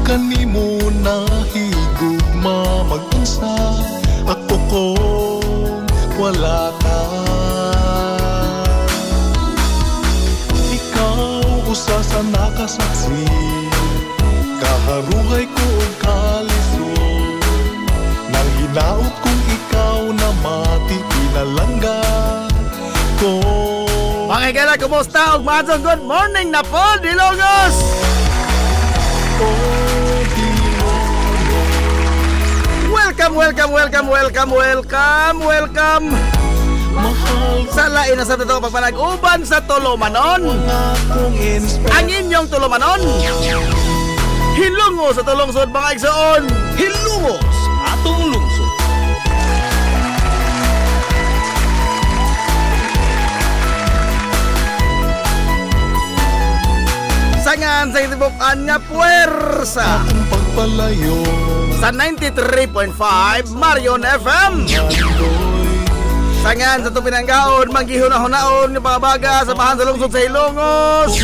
kanimo nahigugma mag-unsa ako kung wala ka. Ikaw usa sa nakasaksi, kaharuhay ko og kalisod, nang hinaot kung ikaw na mati pinalangga ko. Mga higala, kumusta? Ug maadtong good morning na po, Dilongos! Welcome sa lain na sa totoo pagpanag-uban sa Tulumanon. Ang inyong Tulumanon, hilungo sa tulungsod mga igsoon. Hilungos atong lungsod. Sangan sa itibukan nga puwersa pagpalayo sa 93.5 Marion FM. Sangan sa tupinanggaon, manggihunahon-naon yung mga baga sa bahan sa lungsod sa Hilongos.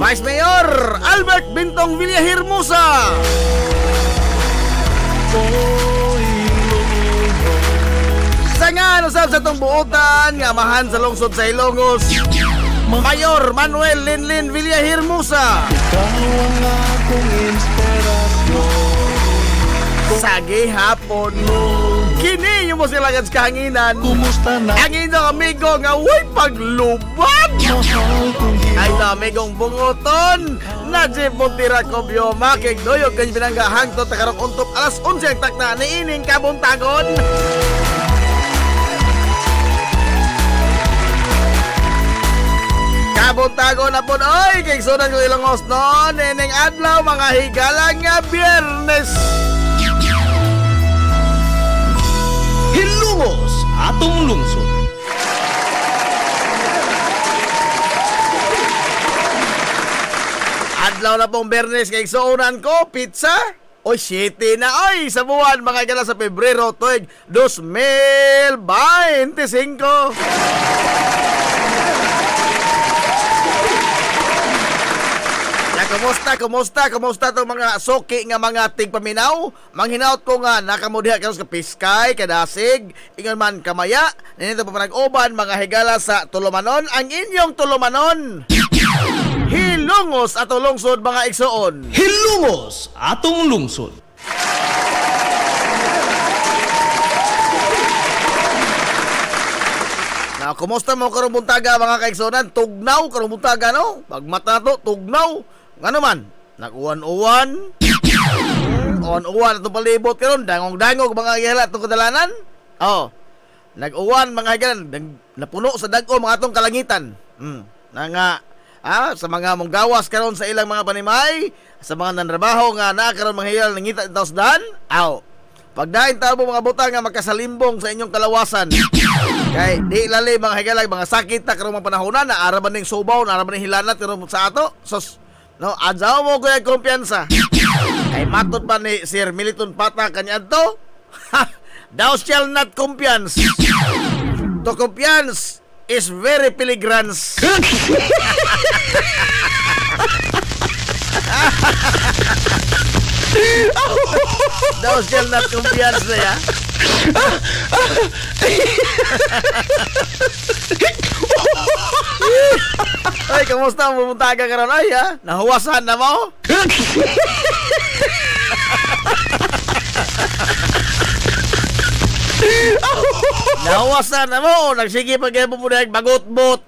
Vice Mayor Albert Bintong Villahermosa. Sangan usab sa itong buotan nga mahan sa lungsod sa Hilongos, Mayor Manuel Linlin Villahermosa. ikaw ang akong inspirasyon. Sa gihapon, kini yung mo sila kads kahanginan. Kumusta na Ang inyong amigo nga way paglubad. mahal kong Ay na amigong bungoton na Jeep Montira Kobyo makig doyog kany binanggahang to takarong untop alas 11 ang takna ni ining kabuntagon. Kabuntagon na po oy kay sunan ko ilang osnon neneng adlaw mga higalang nga Biyernes. Hilungos atong lungsod. Adlaw na pong Biyernes kay sunan ko pizza. Oy, 7 na oy sa buwan mga igala sa Pebrero tuig 2025. Kumusta tong mga soki nga mga tigpaminaw? Manghinaot ko nga nakamudiha karon sa Piskay, Kadasig, ingon man Kamaya, ninito pa panag-uban mga higala sa Tulumanon, ang inyong Tulumanon. Hilungos at lungsod mga igsoon. Hilungos atong lungsod. Na kumusta mo karong buntaga mga kaigsonan? Tugnaw karong buntaga no? Pagmata na to, tugnaw. Ngano man? Nag-uwan-uwan. Uwan-uwan atong palibot karon, dangog-dangog mga higala atong kadalanan. Oh. Nag-uwan mga higala, napuno sa dag-o mga atong kalangitan. Na nga sa mga monggawas karon sa ilang mga panimay, sa mga nanrabaho nga naa karon mga higala nangita sa dan. Aw. Pagdain tao mga butang nga makasalimbong sa inyong kalawasan. Kay di lali mga higala mga sakit ta karong mga panahon na araban ning subaw, araban ning hilanat karon sa ato. Sos no, adzaw mo ko yung kumpiyansa. Kay matot pa ni Sir Militon Pata kanya to. Thou shall not confiance. To confiance is very piligrans. Thou shall not confiance na ya. Ay, kamusta mo pumunta ka karon ay ha? Nahuwasan na mo? Nahuwasan na mo? Nagsige pa kayo pumunta bagot-bot.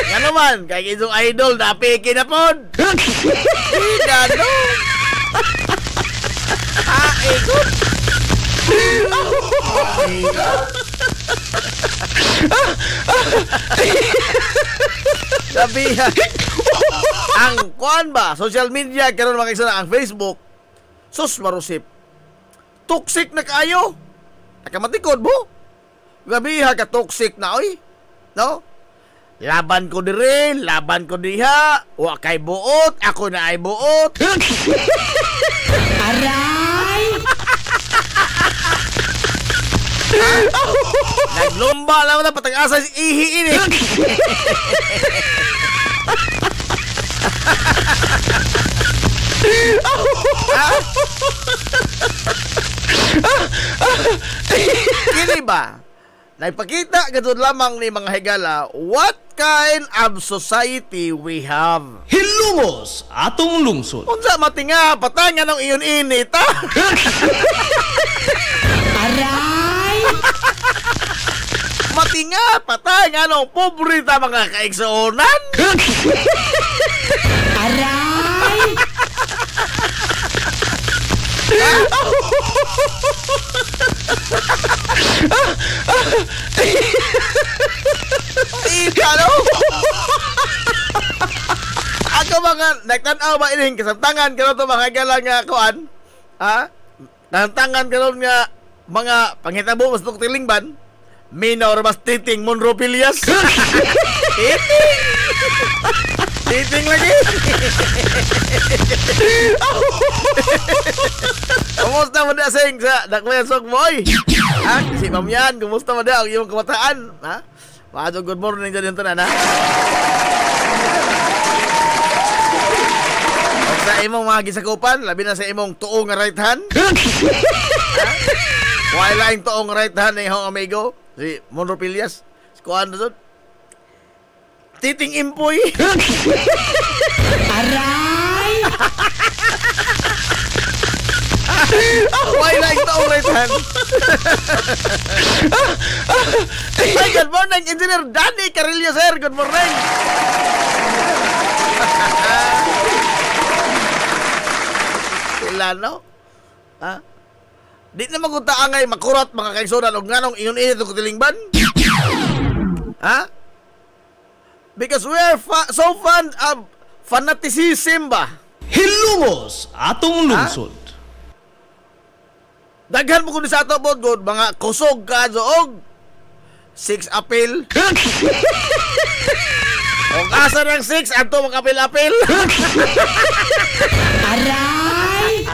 Nga naman, kay isong idol napiki na pod. Gano? Ikot. Sabihan. Ang kuan ba? Social media karon mga kaigsoon, ang Facebook. Sus marusip. Toxic na kayo. Nakamatikod mo. Gabiha ka toxic na oy. No? Laban ko dire, laban ko diha. Wa kay buot, ako na ay buot. Aray! Naglumba lang na patag-asa si ihi ini. Kini ba? Naipakita gadud lamang ni mga higala what kind of society we have. Hilungos atong lungsod. Unsa matinga patangan ng iyon init ha? Aray! Matinga patangan ng pobrita mga kaigsuonan. Aray! Ika no? Ako mga nagtanaw ba ining kasamtangan karon to mga higala nga kuan? Ha? Tantangan karon nga mga panghitabo mas tilingban. Minor mas titing monropilias. Titing lagi. Kumusta mo da sing sa Dakmayasok boy? Ha? Si Ma'am yan, kumusta mo da ang iyong kabataan? Ha? Paano good morning dyan yung tanan ha? O sa imong mga gisakupan, labi na sa imong tuong nga right hand. Ha? Wala yung tuong right hand na yung amigo. Si Monropilias. Kuhaan na doon. Titing impoy. Aray! Why like the right hand? Ay, good morning, Engineer Danny Carillo, sir. Good morning. Sila, no? Ha? Di na magutaangay makurat mga kaigsunan o nganong iyon init o kutilingban? Ha? Because we are so fond of fanaticism ba? Hilungos atong lungsod. Daghan mo kundi sa ato po, good, mga kusog ka zoog. 6 apil. Kung asa ng 6, ato mga apil-apil. Aray!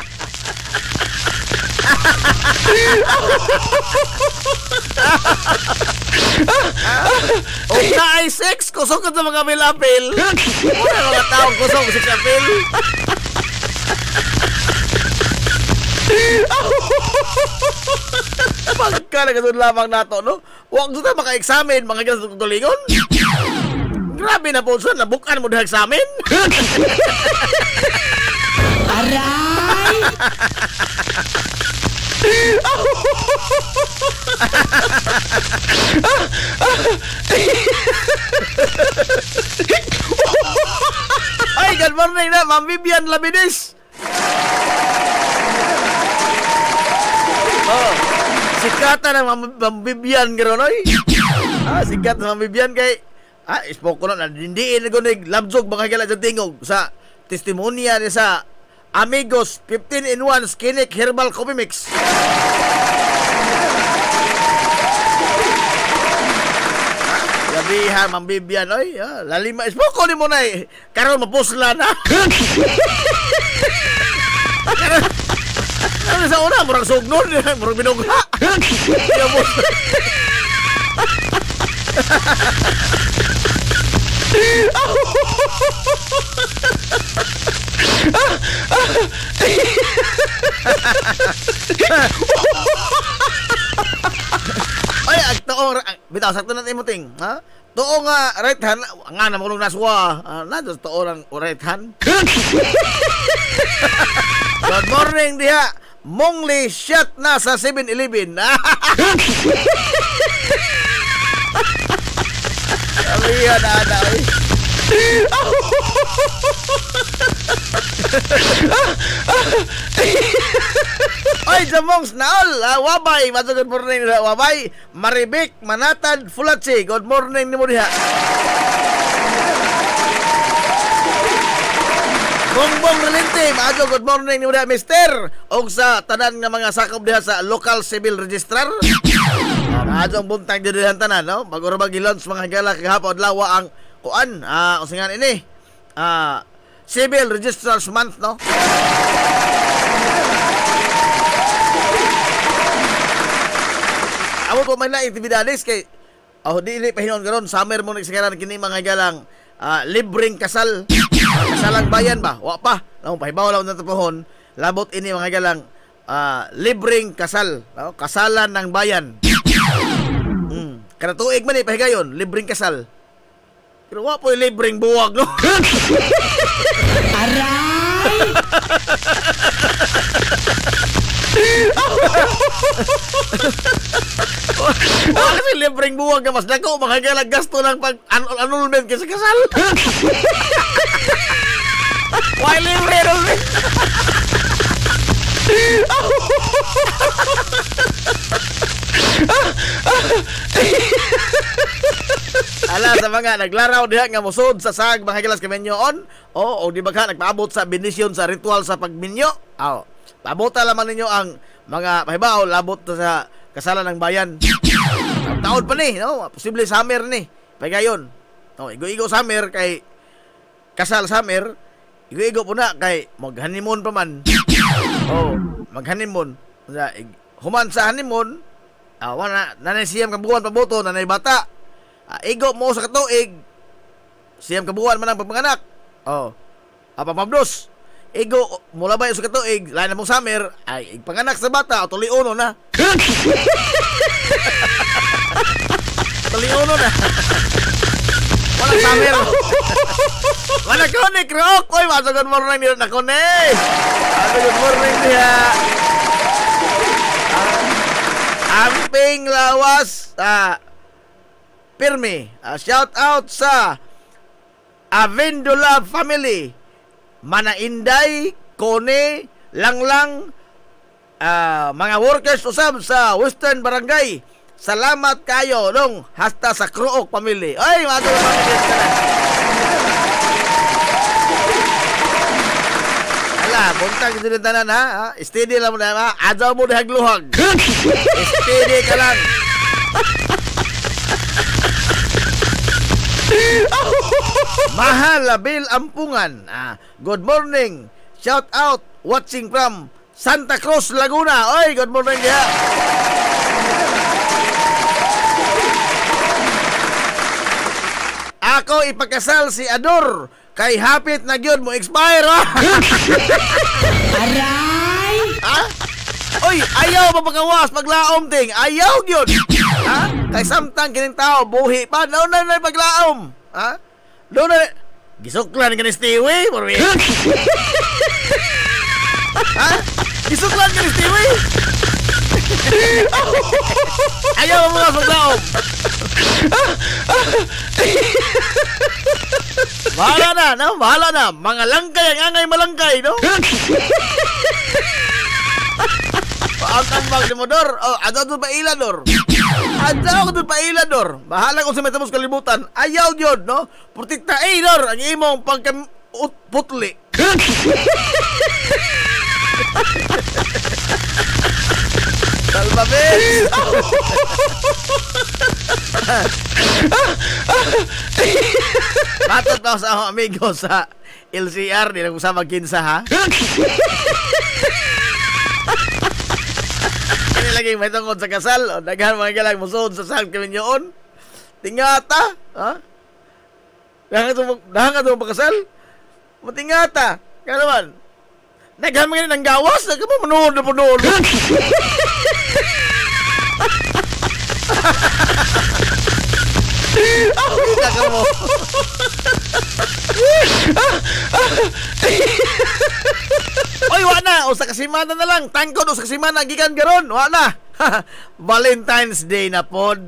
Kung na ay 6, kusog ka sa mga apil-apil. Wala mga taong kusog 6 apil. Pagka nagatun lamang nato, no? Huwag doon na maka-examine, mga ganito tulingon. Grabe na po, sir. Nabukan mo na examine. Aray! Ay, good morning na, Ma'am Vivian Labinis. Oh, sikata na Ma'am Vivian gano'n, oy. Sikat na Ma'am Vivian kay spoke ko na dindiin na gunig labjog mga kala sa tingog sa testimonya ni sa Amigos 15-in-1 Skinik Herbal Coffee Mix. Labihan Ma'am Vivian, oy. Lalima spoke ko ni mo na eh. Karon mapusla na. Ano sa una, murang sugnon, murang binugha. Ay, agtoong, bitaw, sakto natin mo ting, ha? Toong right hand, nga na makulong naswa, nado sa toong right hand. Good morning diha, Mongli shot na sa 7-Eleven. Sabihan na, oy. Oy, Jamongs Naol, Wabay, good morning Wabay, Maribik, Manatad, Fulatsi, good morning ni mo diha. Bongbong Relente, good morning ni mo diha, Mister. Og sa tanan nga mga sakop diha sa local civil registrar. Maadong buntag diha tanan, no? Bago ra mag-launch mga higala kagahapon lawa ang kuan, usingan ini. Civil Registrars Month, no? Amo po man na aktibidades kay di pahinon karon summer mo nagsikaran kini mga galang libreng kasal. Kasalang bayan ba? Wa pa. Nang pahibaw lang na tapon. labot ini mga galang libreng kasal, no? Kasalan ng bayan. Kada tuig man pahigayon, libreng kasal. Pero wa po libreng buwag, no? Aray! Kasi libreng buwag ka mas dako, makagalang gasto ng pag annulment kasi kasal. Why libre annulment? Ala sa mga naglaraw diha nga musod sa sag mga gilas kaminyoon o di ba ka nagpaabot sa benisyon sa ritual sa pagminyo. Paabota lamang ninyo ang mga pahibaw labot sa kasalan ng bayan. Taon pa ni, no? Posible summer ni. Pagayon. No, igo-igo summer kay kasal summer. Igo-igo po na kay mag-honeymoon pa man. Mag-honeymoon. Human sa honeymoon, nanay siyam kabuuan paboto, nanay bata. Igo mo sa katuig, siyam kabuuan man ang pagpanganak. Pamabdos. Igo mula ba sa katuig, lain na mong summer, ay panganak sa bata, o tuliuno na. Tuliuno na. Walang summer. Walang konek, Rock. Uy, masuk good morning nila na konek. Good morning niya. Amping lawas Pirmi. Shout out sa Avendula family. Mana Inday, Kone, Langlang, mga workers usab sa Western Barangay. Salamat kayo dong hasta sa Krook family. Ay, mga family. Ala, buntag dito din tanan ha. Steady lang mo na ha. Adyaw mo dihagluhag. Steady ka lang. Mahal Labil Ampungan. Good morning. Shout out watching from Santa Cruz, Laguna. Oy, good morning ya. Ako ipakasal si Ador kay hapit na gyud mo expire. Aray! Oy, ayaw mapagawas paglaom ting. Ayaw gyud. Kay samtang kining tao buhi pa daw na paglaom. Do na gisuklan ka ni Stewie, porwi. Gisuklan ka ni Stewie. Ayaw mo paglaom. Bahala na. Mga langkay ang angay malangkay, no? Ang tambag ni Modor. Adaw doon pa ilador. Bahala kung sa metamos kalibutan. Ayaw yun, no? Protekta, Dor, ang imong pagka-putli. Salvabes! Matot pa ako sa akong amigo sa LCR. Di na kung sa magkinsa, ha? Kini lagi may tungkol sa kasal. O, daghan mga galang musuod sa saan kami nyoon. Tingata, ha? Dahan ka ito magkasal? Matingata. Kaya naman, daghan mga ng gawas. Daghan mo manood na punood. Daghan mo. Oy, wala. O sa kasimana na lang. Tangkod o sa kasimana. Gikan garon. Wala. Valentine's Day na pod.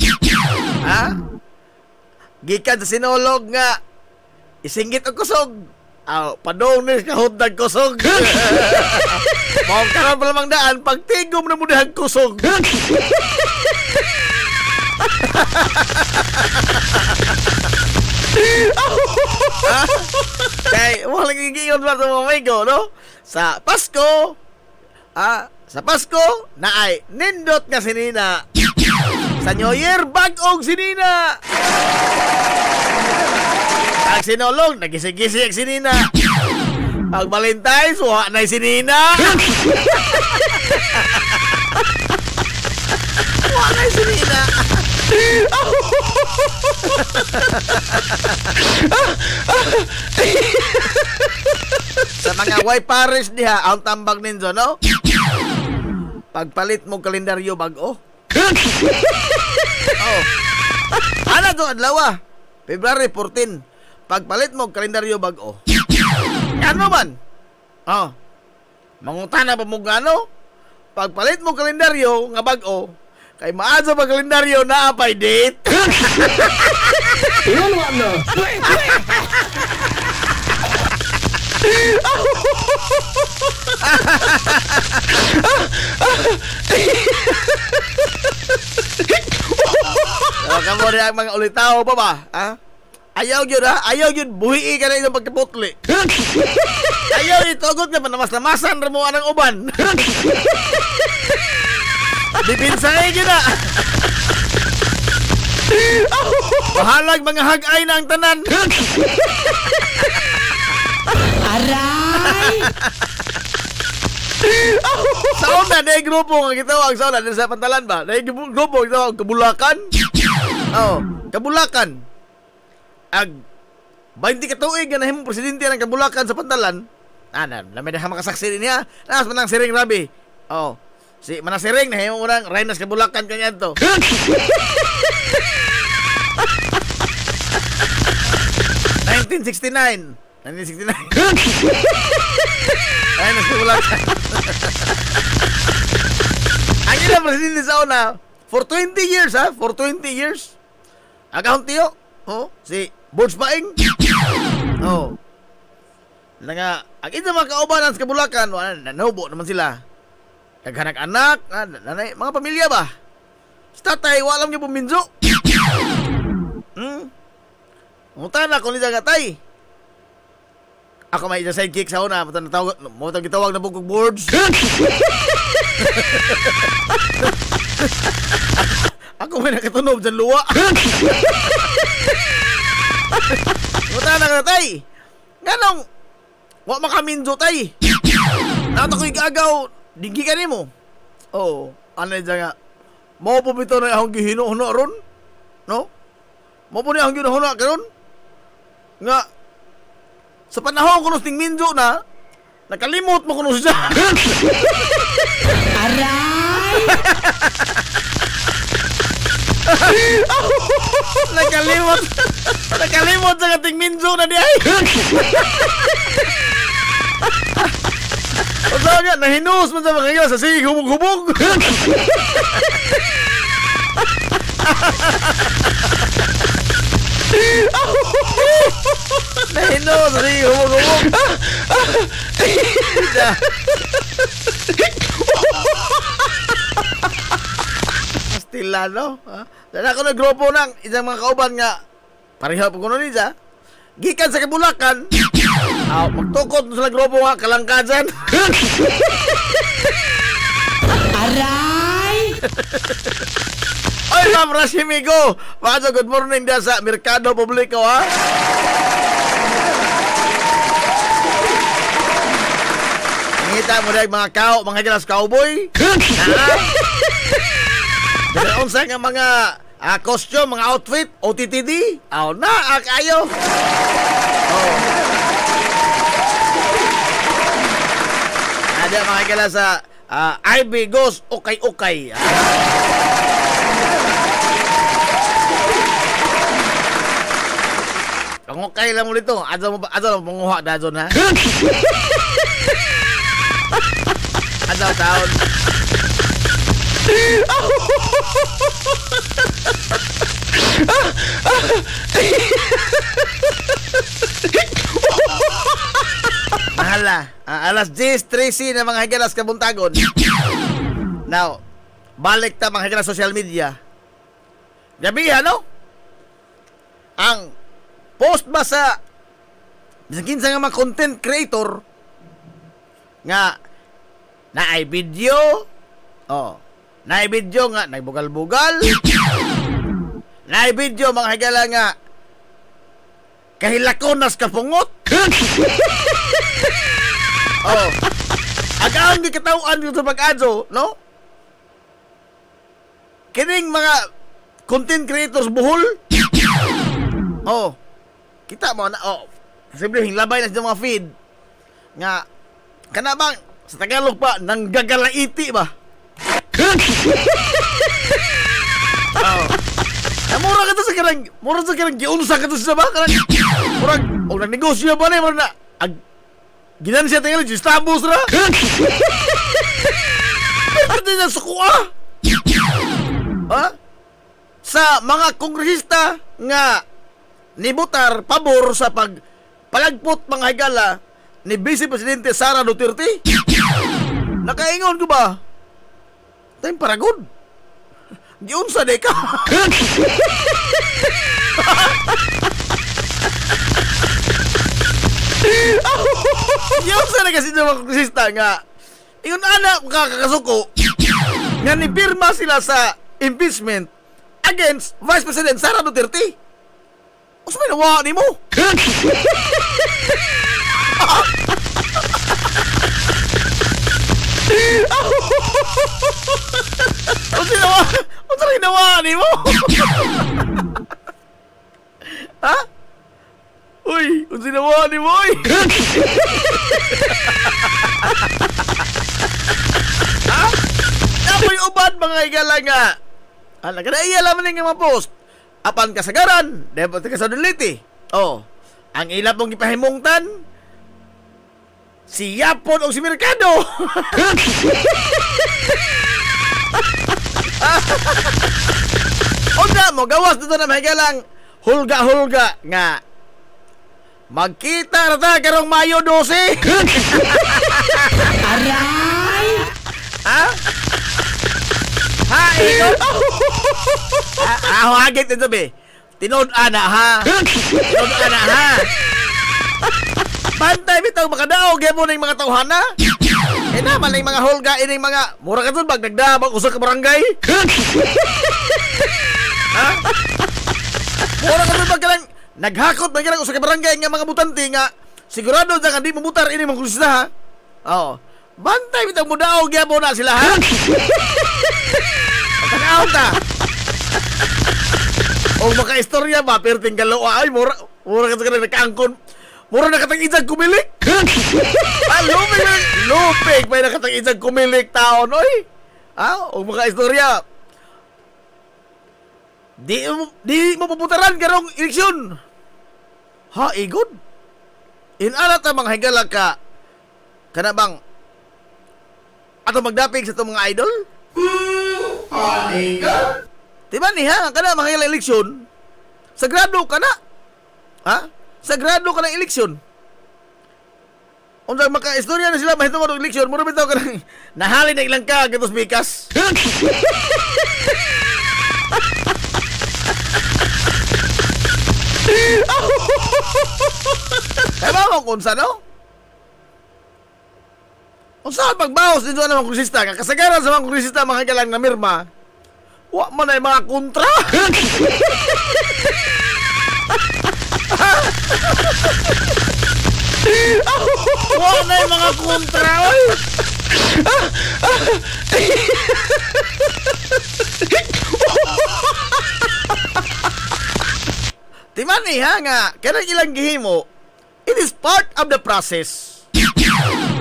Ha? Gikan sa sinulog nga. Isinggit ang kusog. Padong ni kahundag kusog. Mawag karon pa lamang daan. Pagtigom na mo dahang kusog. Kay walang gigingon ba sa mga amigo, no? Sa Pasko, na ay nindot nga sinina. Sa New Year, bag-og sinina. Pag sinulong, nagisi-gisi ang sinina. Pag Valentine's, wala na'y sinina. Wala na'y sinina. Sa mga wiparis diha, ang tambag ninyo, no? Pagpalit mo kalendaryo bago. Oh. Ano to, adlaw? February 14. Pagpalit mo kalendaryo bago. Ano man? Oh. Mangutana pa mo gano? Pagpalit mo kalendaryo nga bago, kay maadsa pa kalendaryo na apay date. Ilan na? Kamu rin ang mga ulitaw pa ba? Ha? Ayaw yun ha? Ayaw yun buhi ka na yung pagkaputli. Ayaw yun tugot ka pa na mas namasan ramuan ng uban. Dipinsay yun na. Bahalag mga hag-ay na ang tanan. Aray! Sa una, na grupo nga gitawag sa una, sa pantalan ba? Na grupo nga gitawag Kabulakan. Oh, Kabulakan. Ag 20 ka tuig nga nahimong presidente ng Kabulakan sa pantalan. Lamay na makasaksi niya. Nas manang siring rabi. Oh, si manasiring nahimong urang Reynas Kabulakan kanya to. 1969. Reynas Kabulakan. Ang ilang presidente sa una, for 20 years ha? For 20 years. Agahon tiyo. Oh, si Borge Paing. Oh. Nga, ang isa mga kaubanan sa Kabulakan, nanubo naman sila. Naghanak-anak, nanay, mga pamilya ba? Sa tatay, walang niya puminso. Mutana kung nila gatay. Ako may isa sidekick sa una, mutang gitawag na bugog boards. Ako may nakatunob dyan luwa. Mutana ka na tay. Ganong, wak makaminzo tay. Nato ko'y gagaw, dinggi ka ni mo. Oo, ano dyan nga. Mau po bito na akong gihino-huno ron? No? Mau po na akong gihino-huno ka ron? Nga, sa panahon ko nung minjo na, nakalimot mo ko nung siya. Aray! Nakalimot sa kating minjo na di ay. O saan nga, nahinus mo sa mga iyo sa sige hubog-hubog. Nahinus sa sige hubog-hubog. Pastila, no? Dahil ako nag-grupo ng isang mga kauban nga pareha po kuno niya. Gikan sa Kabulakan. Magtukot sa grupo nga kalangkajan. Aray! Oy, Ma'am Rashimigo. Mga good morning dia sa Merkado Publiko, ha? Ngita mo dahil mga gilas cowboy. Dahil unsa nga mga costume, mga outfit, OTTD. Kayo. Ada mga gala sa IB Goes Okay. Kung okay lang mo dito, adto mo panguha dazon ha. Adto taon. Mahala. Alas 10:13 na mga higalas kabuntagon. Now, balik ta mga higalas social media. Gabi no? Ang post ba sa kinsa nga mga content creator nga naay video. Naay video nga nagbugal-bugal. Naay video mga higala nga kahilakonas kapungot. Agaan gikatawaan dito sa pag-adso, no? Kining mga content creators buhol. Kita mo na, simple labay na sa mga feed. nga kana bang sa Tagalog pa nang gagalaiti ba? Oh. Mura ka to sa kanang giunsa ka to sa ba? Murag og nagnegosyo ba na murag na ginan siya tingala Estabos ra. Pwede na sukuha. Ha? Sa mga kongresista nga nibutar pabor sa palagpot mga higala ni Vice Presidente Sara Duterte. Nakaingon ko ba? Time paragod. Giunsa de ka. Giunsa na kasi sa mga kongresista nga ingon anak kakasuko nga nipirma sila sa impeachment against Vice President Sara Duterte. Mas may nawa ni mo. Mas may nawa ni mo. Ha? Uy, mas may nawa ni mo. Ha? Apoy uban mga igala nga. Nagkadaiya laman nga mga post. Apan kasagaran, dapat ka sa duliti. Oh, ang ilap mong ipahimungtan, si Yapon o si Mercado. Onda mo, gawas dito na mahigalang hulga-hulga nga. Magkita na ta karong Mayo 12. Aray! Ha? Ha, ikaw? Hagit nito, be. Tinod-ana, ha? Tinod-ana, ha? Bantay, bitaw, makadaog, yan mo na yung mga tauhana. Naman na yung mga holga, yung mga, mura ka dun, bag nagdabag, usok ka barangay. Ha? Mura ka dun, bag ka lang, naghakot, bag ka lang, usok ka barangay, nga mga butanti, nga, sigurado dyan, hindi mamutar, ini mga kulisita, ha? Oo. Bantay, bitaw, mudaog, yan mo na sila, ha? Pagkakaon ta. O maka-istorya ba, perting galawa, ay, mura ka sa kanila, nagkaangkon. Mura na katang idzag kumilik. Lupig may nakatang idzag kumilik taon, oy. O maka-istorya. Di mo puputaran karong eleksyon. Ha, igod. Inala ta mga higala ka, kana bang, ato magdapig sa itong mga idol? Diba ni ha? Kana mga eleksyon, sagrado ka na. Ha? Sagrado ka ng eleksyon. Unsa maka-istorya na sila mahitungod og eleksyon, mura bitaw ka nang nahalin na ilang ka gatos bikas. Kaya mo kung sa no? Kung saan pagbawas din sa mga kongresista, kasagaran sa mga kongresista mga kalang na mirma, wa man ay mga kontra. Wa na ay mga kontra, oy. Timani ha nga, kanang ilang gihimo, it is part of the process.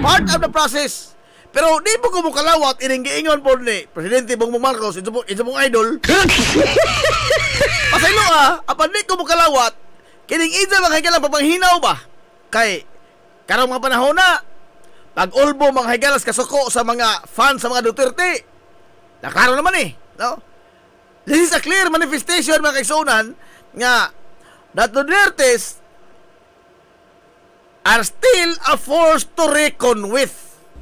Part of the process. Pero di po ko kalawat, ining giingon po ni Presidente Bongbong Marcos, ito pong idol. Pasaylo apan di ko kalawat, kining ida mga higalang papanghinaw ba? Kay, karong mga panahon na, pag-ulbo mga higalas kasuko sa mga fans sa mga Duterte. Naklaro naman no? This is a clear manifestation mga kaigsunan nga that Dutertes are still a force to reckon with.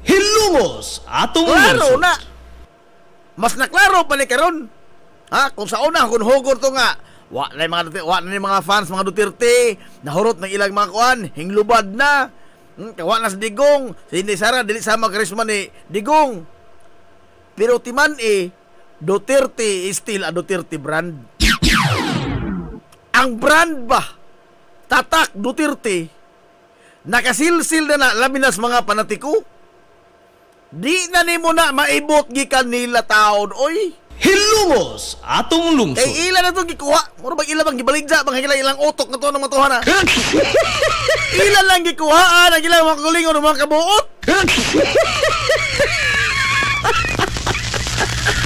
Hilumos atong klaro lungsod. na. Mas naklaro pa ni karon. Kung sa una kung hugor to nga, wa na yung mga fans mga Duterte, nahurot ng ilang mga kuan, hinglubad na. Wa na sa Digong, si Inday Sara dili sama karisma ni Digong. Pero timan Duterte is still a Duterte brand. Ang brand ba? Tatak Duterte. Nakasilsil na laminas mga panatiko. Di na nimo na maibot gikan nila taon, oy. Hilumos atong lungsod. Kay ilan na itong gikuha. Muro bang ilan bang gibaligja, bang ilang utok na to ng matuha na. Ilan lang gikuhaan, ang ilang mga kagulingon ng mga kabuot.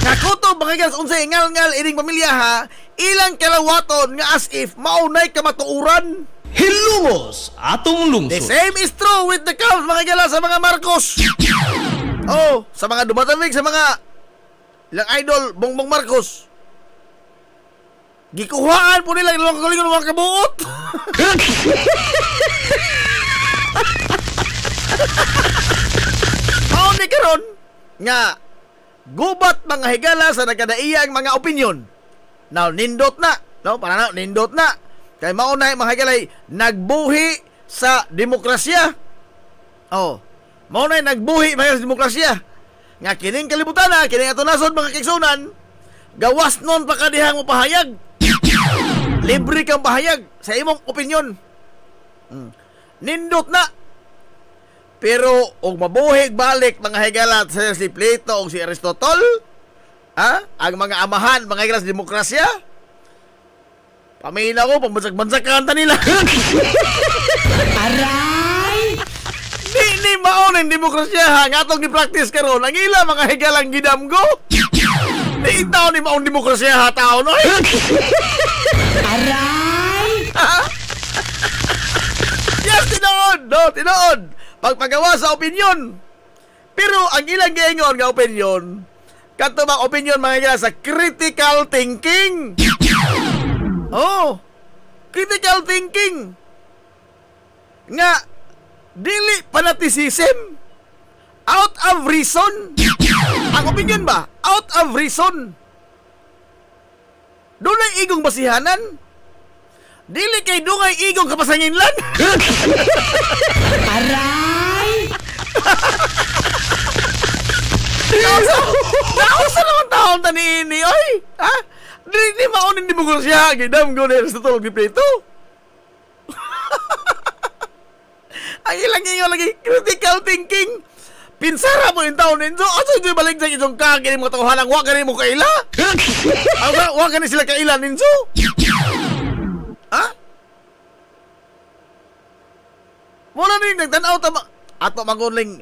Nakuto bang ilang unsay ngal-ngal ining pamilya ha, ilang kalawaton nga as if maunay kamatuuran. Hilumos atong The lungsod. same is true with the cows, mga gala, sa mga Marcos. Oh, sa mga dumatamig, sa mga ilang idol, Bongbong Marcos. Gikuhaan po nila ilang kagulingon ng mga kabuot. Mauni karon nga gubat mga higala sa nagkadaiyang mga opinyon. Now, nindot na. No? Para na, nindot na. Kay maunay mga higalay, nagbuhi sa demokrasya. Oh, maunay nagbuhi mga sa demokrasya. Nga kining kalibutan na, kining ato nasod mga kiksunan, gawas nun pa kadihang mo pahayag. Libre kang pahayag sa imong opinyon. Nindot na. Pero og mabuhig balik mga higala sa si Plato o si Aristotle, ang mga amahan mga higala sa demokrasya, pamina ko pambansak-bansakan ta nila. Aray! Di maon ang demokrasya ha, nga atong gi-practice karon ang ila mga higalang gidamgo. Di itaw ni maon demokrasya ha tao no. Aray! Yes, tinood, no, tinood. Pagpagawa sa opinyon. Pero ang ilang giingon nga opinyon, kanto bang opinyon mga higala sa critical thinking. Oh, critical thinking. Nga dili fanaticism, out of reason. Ang opinion ba? Out of reason. Doon ay igong basihanan. Dili kay dungay igong kapasanginlan. Aray! Nausa naman taon ta ni ini, oy. Ha? Di maunin di mo ko siya. Gidam ko na sa tulog ni Plato. Ang ilang inyo lagi, critical thinking. Pinsara mo yung taon ninyo. Asa yung balik sa inyong kagin mga takuhanang wag ganin mo kaila? Wag ganin sila kaila ninyo? Ha? Wala rin nagtanaw tama. Ato maguling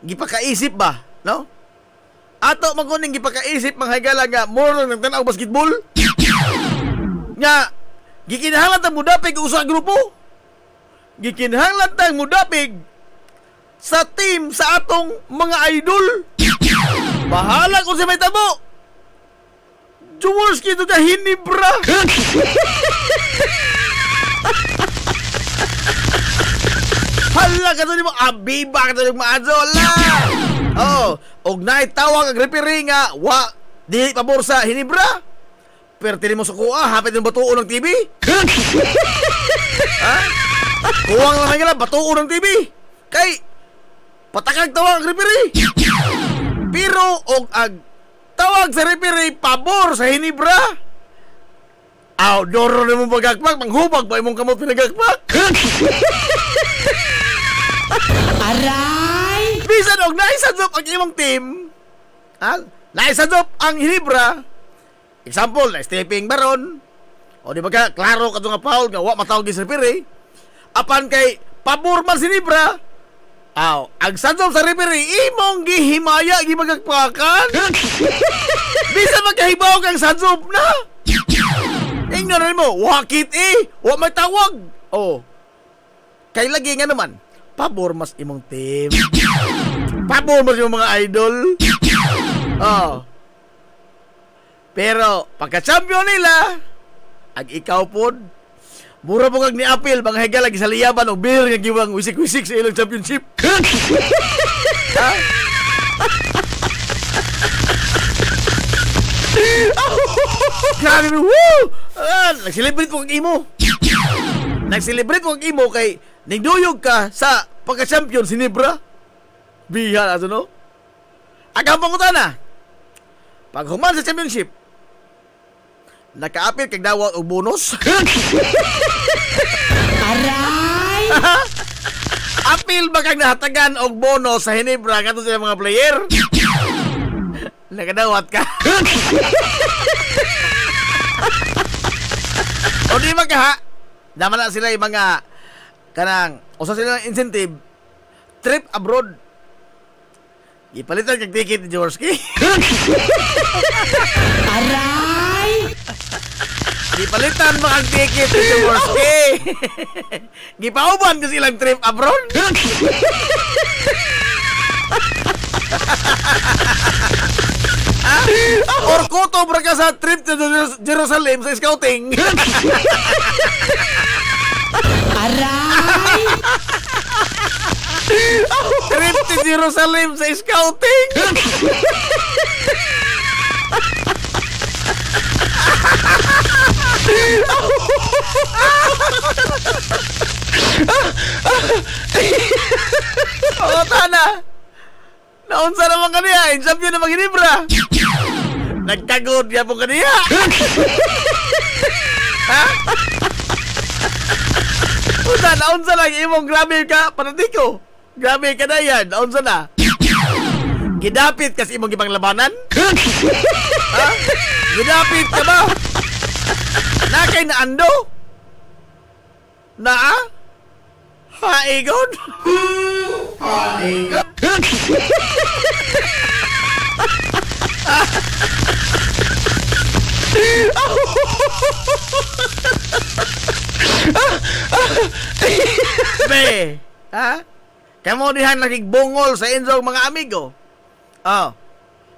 gipakaisip ba? No? Ato maguling gipakaisip mga higala nga more lang nagtanaw basketball? Nga, gikinahanglan tang mudapig usa grupo. Gikinahanglan tang mudapig sa team sa atong mga idol. Bahala kung si may tabo. Juwarski ito ka hinibra. Hala ka ito mo. Abiba ka ito yung maadso. Hala. Oh, og naitawag ang referee nga di pabor sa hinibra. Pero tinin mo sa kuha, hapit yung batuon ng TV. Ha? Kuwang lang nga lang, batuon ng TV. Kay, patakag tawag ang referee. Pero, og ag tawag sa referee, pabor sa hinibra. Doro na mong pagagpak, manghubag pa imong kamot pinagagpak. Aray! Bisan og naisadop ang imong team. Naisadop ang hinibra. Example, na stepping baron. O di ba ka, klaro ka nga foul nga wa matawag sa referee. Apan kay pabor man si Libra. Ang sadop sa referee imong gihimaya gimagagpakan. Bisa magkahibaw kang sadop na. Ingnan mo, wakit wa may tawag. Kay lagi nga naman, pabor mas imong team. Pabor mas yung mga idol. Pero pagka-champion nila, ag ikaw pod, mura po kag ni-apil, mga higa lagi sa liyaban o beer nga giwang wisik-wisik sa ilang championship. Grabe mo, woo! Nag-celebrate po kag imo. Nag-celebrate po kag imo kay nagduyog ka sa pagka-champion si Nibra. Bihan ato no? Agampang ko na. Pag human sa championship, nakaapil kag dawat og bonus. Aray! Apil ba kag nahatagan og bonus sa Hinebra kadto sa mga player? Nagadawat ka. O di ba ka ha? Naman na sila yung mga kanang usa sila ng incentive trip abroad. Ipalitan kag ticket ni Jaworski. Aray! Ipalitan mo ang ticket ni Jaworski. Gipauban kasi ilang trip abroad. Or kuto bra ka sa trip to Jerusalem sa scouting. Aray! Trip to Jerusalem sa scouting. O tana. Naunsa naman kaniya, champion na mag-inibra. Nagkagod niya po kaniya. Ha? Unsa, naunsa lang imong grabe ka, panatiko. Grabe ka na yan, naunsa na. Gidapit kasi imong gibang labanan? Ha? Gidapit ka ba? Nakay na ando? Na? Haigon? Haigon? Be, ha? Kamu dihan nakigbungol sa inzong mga amigo. Oh,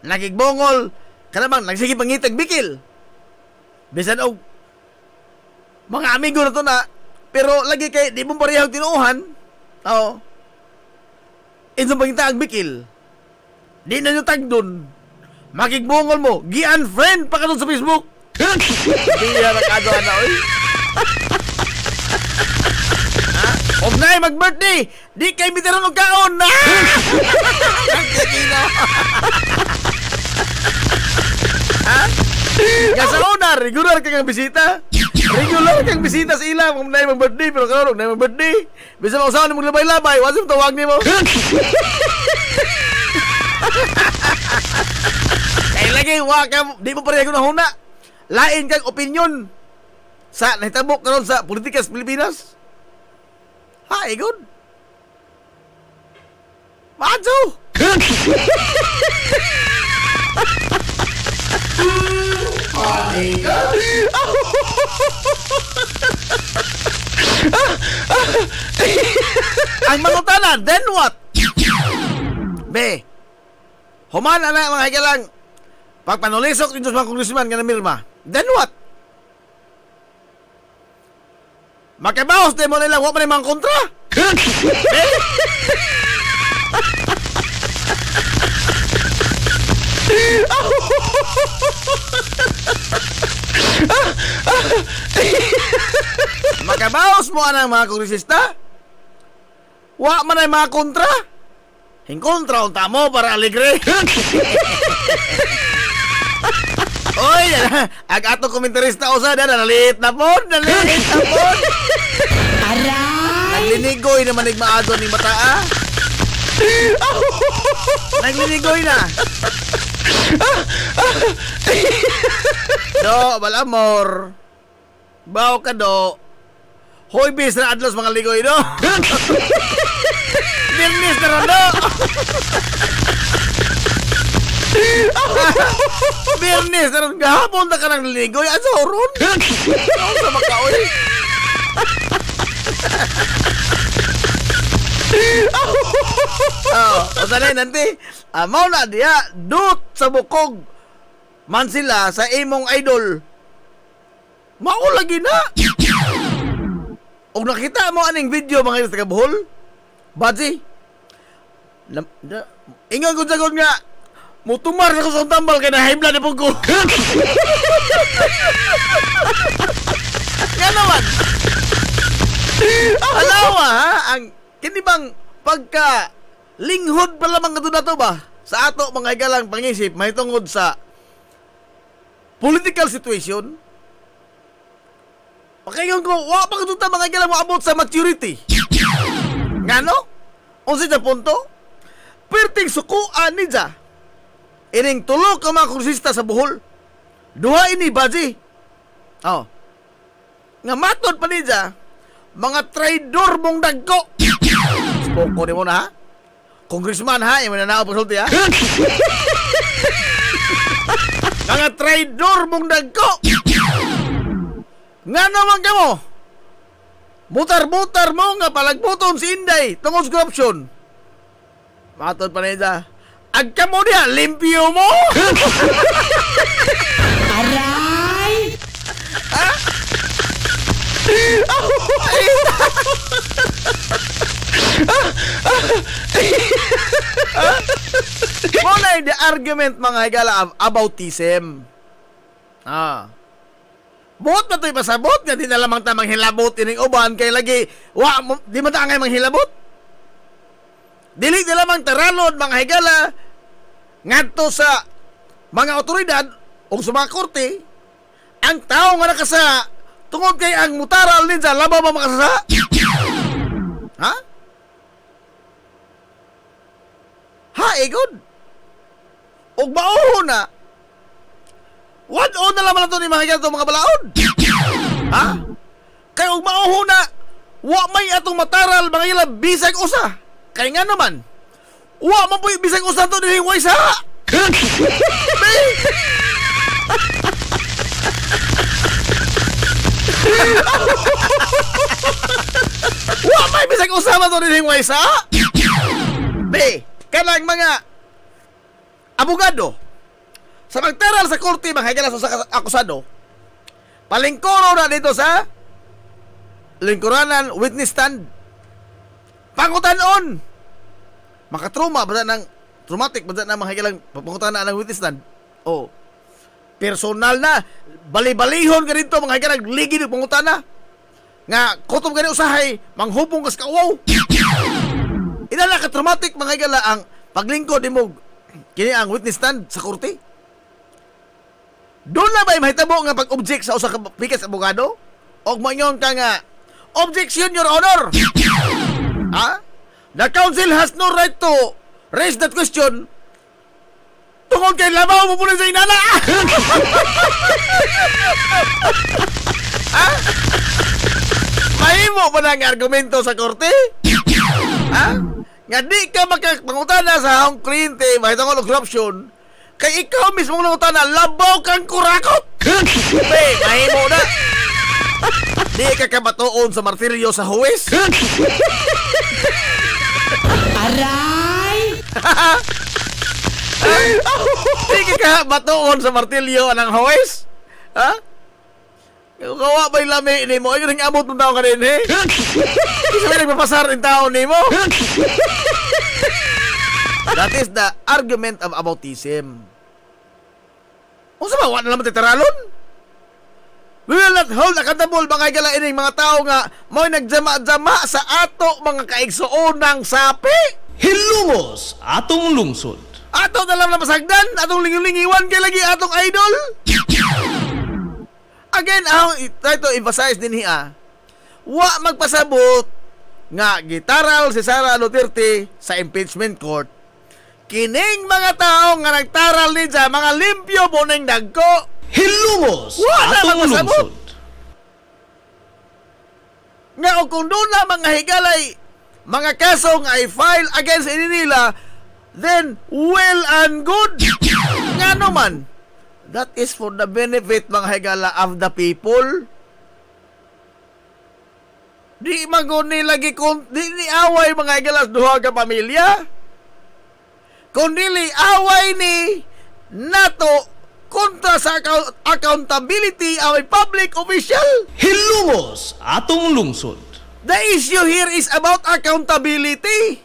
nakigbungol ka namang nagsige pangitag bikil. Bisan og mga amigo na to na, pero lagi kay di mo parehang tinuuhan. Oh, inzong pangitag bikil. Di na nyo tag dun. Makigbungol mo, gi-unfriend pa ka dun sa Facebook. Di na nakagawa na, oy. Huwag na mag-birthday! Di kay bitaron og kaon na! Ha? Kasa una, regular kang bisita. Regular kang bisita sa ila. Huwag na mag-birthday, pero karon huwag na mag-birthday. Bisa mausahan mo labay-labay, wasim tawag ni mo. Kaya lagi, di mo pareha ko na huna. Lain kang opinion sa nahitabok karon sa politika sa Pilipinas. Hi, good. Majo. Ang mangutanan, then what? Be, human na mga higalang pagpanulisok dito sa mga kongresman nga namirma. Then what? Makabawas din mo nila, huwag mo na mga kontra. Makabawas mo ang mga kongresista, huwag mo na mga kontra. Hingkontra unta mo para alegre. Oy, ag ato komentarista usa na nalit na po. Aray! Naglinigoy naman nigmaadon ni mata ah. Naglinigoy na. Do, balamor. Baw ka do. Hoy bis na adlos mga ligoy do. Birnis na ron do. Birnis na ron. Gahapon na ka ng ligoy. Asa horon? Ako sa makaoy. O sanay nanti. Mau na diya. Dut sa bukog. Man sila sa imong idol. Mao lagi na. Og nakita mo aning video mga taga Bohol? Badzi. Ingon ko sagod nga mutumar ako sa tambal kay na high blood po ko. Nga naman. Alawa ha, ang kini bang pagka linghod pa lamang kadto nato ba sa ato mga higalang pangisip mahitungod sa political situation. Pakayon ko, wa pa kadto mga higalang moabot sa maturity. Ngano? Unsa sa punto? Perting sukuan ni ja. ining tulo ka mga kongresista sa Bohol. Duha ini baji. Oh. Nga matod pa niya, mga traidor mong dagko. Spoko ni mo na ha? Congressman ha, yung mananaw pasulti ha? Mga traidor mong dagko. Nga naman ka mo? Butar-butar mo nga palagputon si Inday tungod sa corruption. Matod pa niya, agka mo niya, limpyo mo! Aray! Ha? Muna yung the argument mga higala aboutism. Buot na ito'y pasabot nga di na lamang tamang hilabot ining uban kay lagi di mo ta ngay manghilabot. Dili na lamang taralod mga higala ngadto sa mga otoridad o sa mga korte ang tao nga nakasa tungod kay ang mutaral ninja labaw ba makasasa? Ha? Ha, good. Og mauho na. Wad-o na lamang ito ni mga ganito mga balaod. Ha? Kaya og mauho na, wa may atong mataral mga ila bisag usa. Kaya nga naman, wa man po bisag usa ito din way sa. Wa may bisag usa man ito din way sa. Be, kanang mga abogado sa magtaral sa korte mga higala sa akusado palingkoro na dito sa lingkuranan witness stand pangutanon makatruma ba ng traumatic ba na mga higalang pangutanan ng witness stand personal na bali-balihon ka dito mga higalang ligid ng pangutana nga kutob gani usahay manghupong kas kawaw inala ka traumatic mga higala ang paglingkod mo kini ang witness stand sa korte. Doon na ba mahitabo nga pag-object sa usa ka pikas abogado? Og manyon ka nga objection, Your Honor. Ha? The council has no right to raise that question. Tungod kay labaw mo muna sa inana. Ha? Mahimo ba na ang argumento sa korte? Ha? Nga di ka makapangutana sa hong kliyente mahitungod og corruption kay ikaw mismo nangutana labaw kang kurakot. Mahimo na. Di ka kabatoon sa martilyo sa huwes. Aray! Di ka batoon sa martilyo ng huwes. Ha? Kawa ba'y lami ni mo? Ay, ring abot ng tao ka rin, eh? Kasi may nagpapasar ng tao ni mo. That is the argument of aboutism. O sa bawa na naman titaralon? We will not hold accountable mga igala ining mga tao nga mo'y nagjama-jama sa ato mga kaigsuon ng sapi. Hilumos atong lungsod. Ato na lang na masagdan, atong lingiwan kay lagi atong idol. Again, try to emphasize din hiya. Wa magpasabot nga gitaral si Sara Duterte sa impeachment court. Kining mga tao nga nagtaral ni sa mga limpyo mo ng dagko. Hilumos Wala atong magpasabot. lungsod. Nga o kung doon na mga higalay, mga kaso nga i-file against nila, then well and good. Nga naman, that is for the benefit mga higala of the people. Di maguni lagi di ni away mga higala duha ka pamilya. Kundi away ni nato kontra sa accountability of a public official. Hilumos atong lungsod. The issue here is about accountability.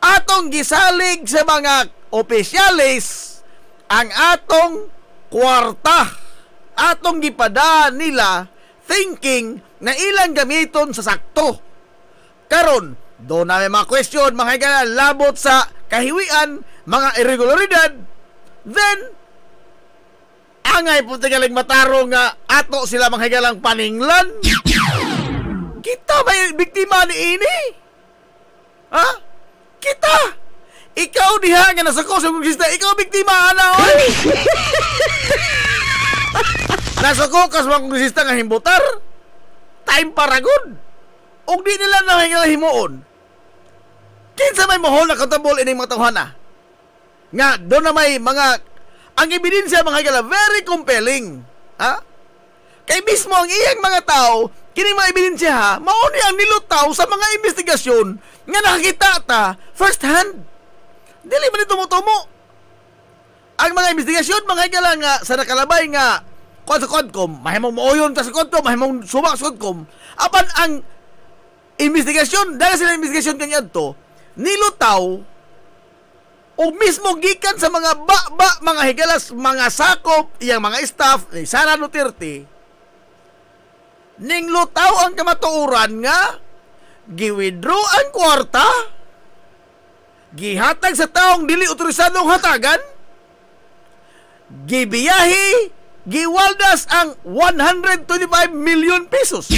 Atong gisalig sa mga opisyalis ang atong kwarta. Atong gipada nila thinking na ilang gamiton sa sakto. Karon, doon na may mga question, mga higala, labot sa kahiwian, mga irregularidad, then, angay po tigaling mataro nga ato sila mga higalang paninglan. Kita may biktima ni ini? Ha? Kita! ikaw diha nga nasako sa kongresista, ikaw biktima ana oy. Nasako ka sa kongresista nga himbutar. Time para good. Og di nila na himuon. Kinsa may mohol na accountable ining mga tawhana? Nga doon na may mga ang ebidensya mga higala very compelling. Ha? Kay mismo ang iyang mga tao, kini mga ebidensya ha, mauni ang nilutaw sa mga investigasyon nga nakakita ta first hand. Dili man ito mo. Ang mga investigasyon mga higala nga sa nakalabay nga kuan sa Codcom, mahimong mooyon ta sa Codcom, mahimong subak sa Codcom. Apan ang investigasyon, dahil sila investigasyon kanya to, nilutaw o mismo gikan sa mga mga higalas, mga sakop, iyang mga staff ni Sara Duterte, ning lutaw ang kamatuoran nga giwithdraw ang kwarta, gihatag sa taong dili otorisadong hatagan, gibiyahi, giwaldas ang 125 million pesos.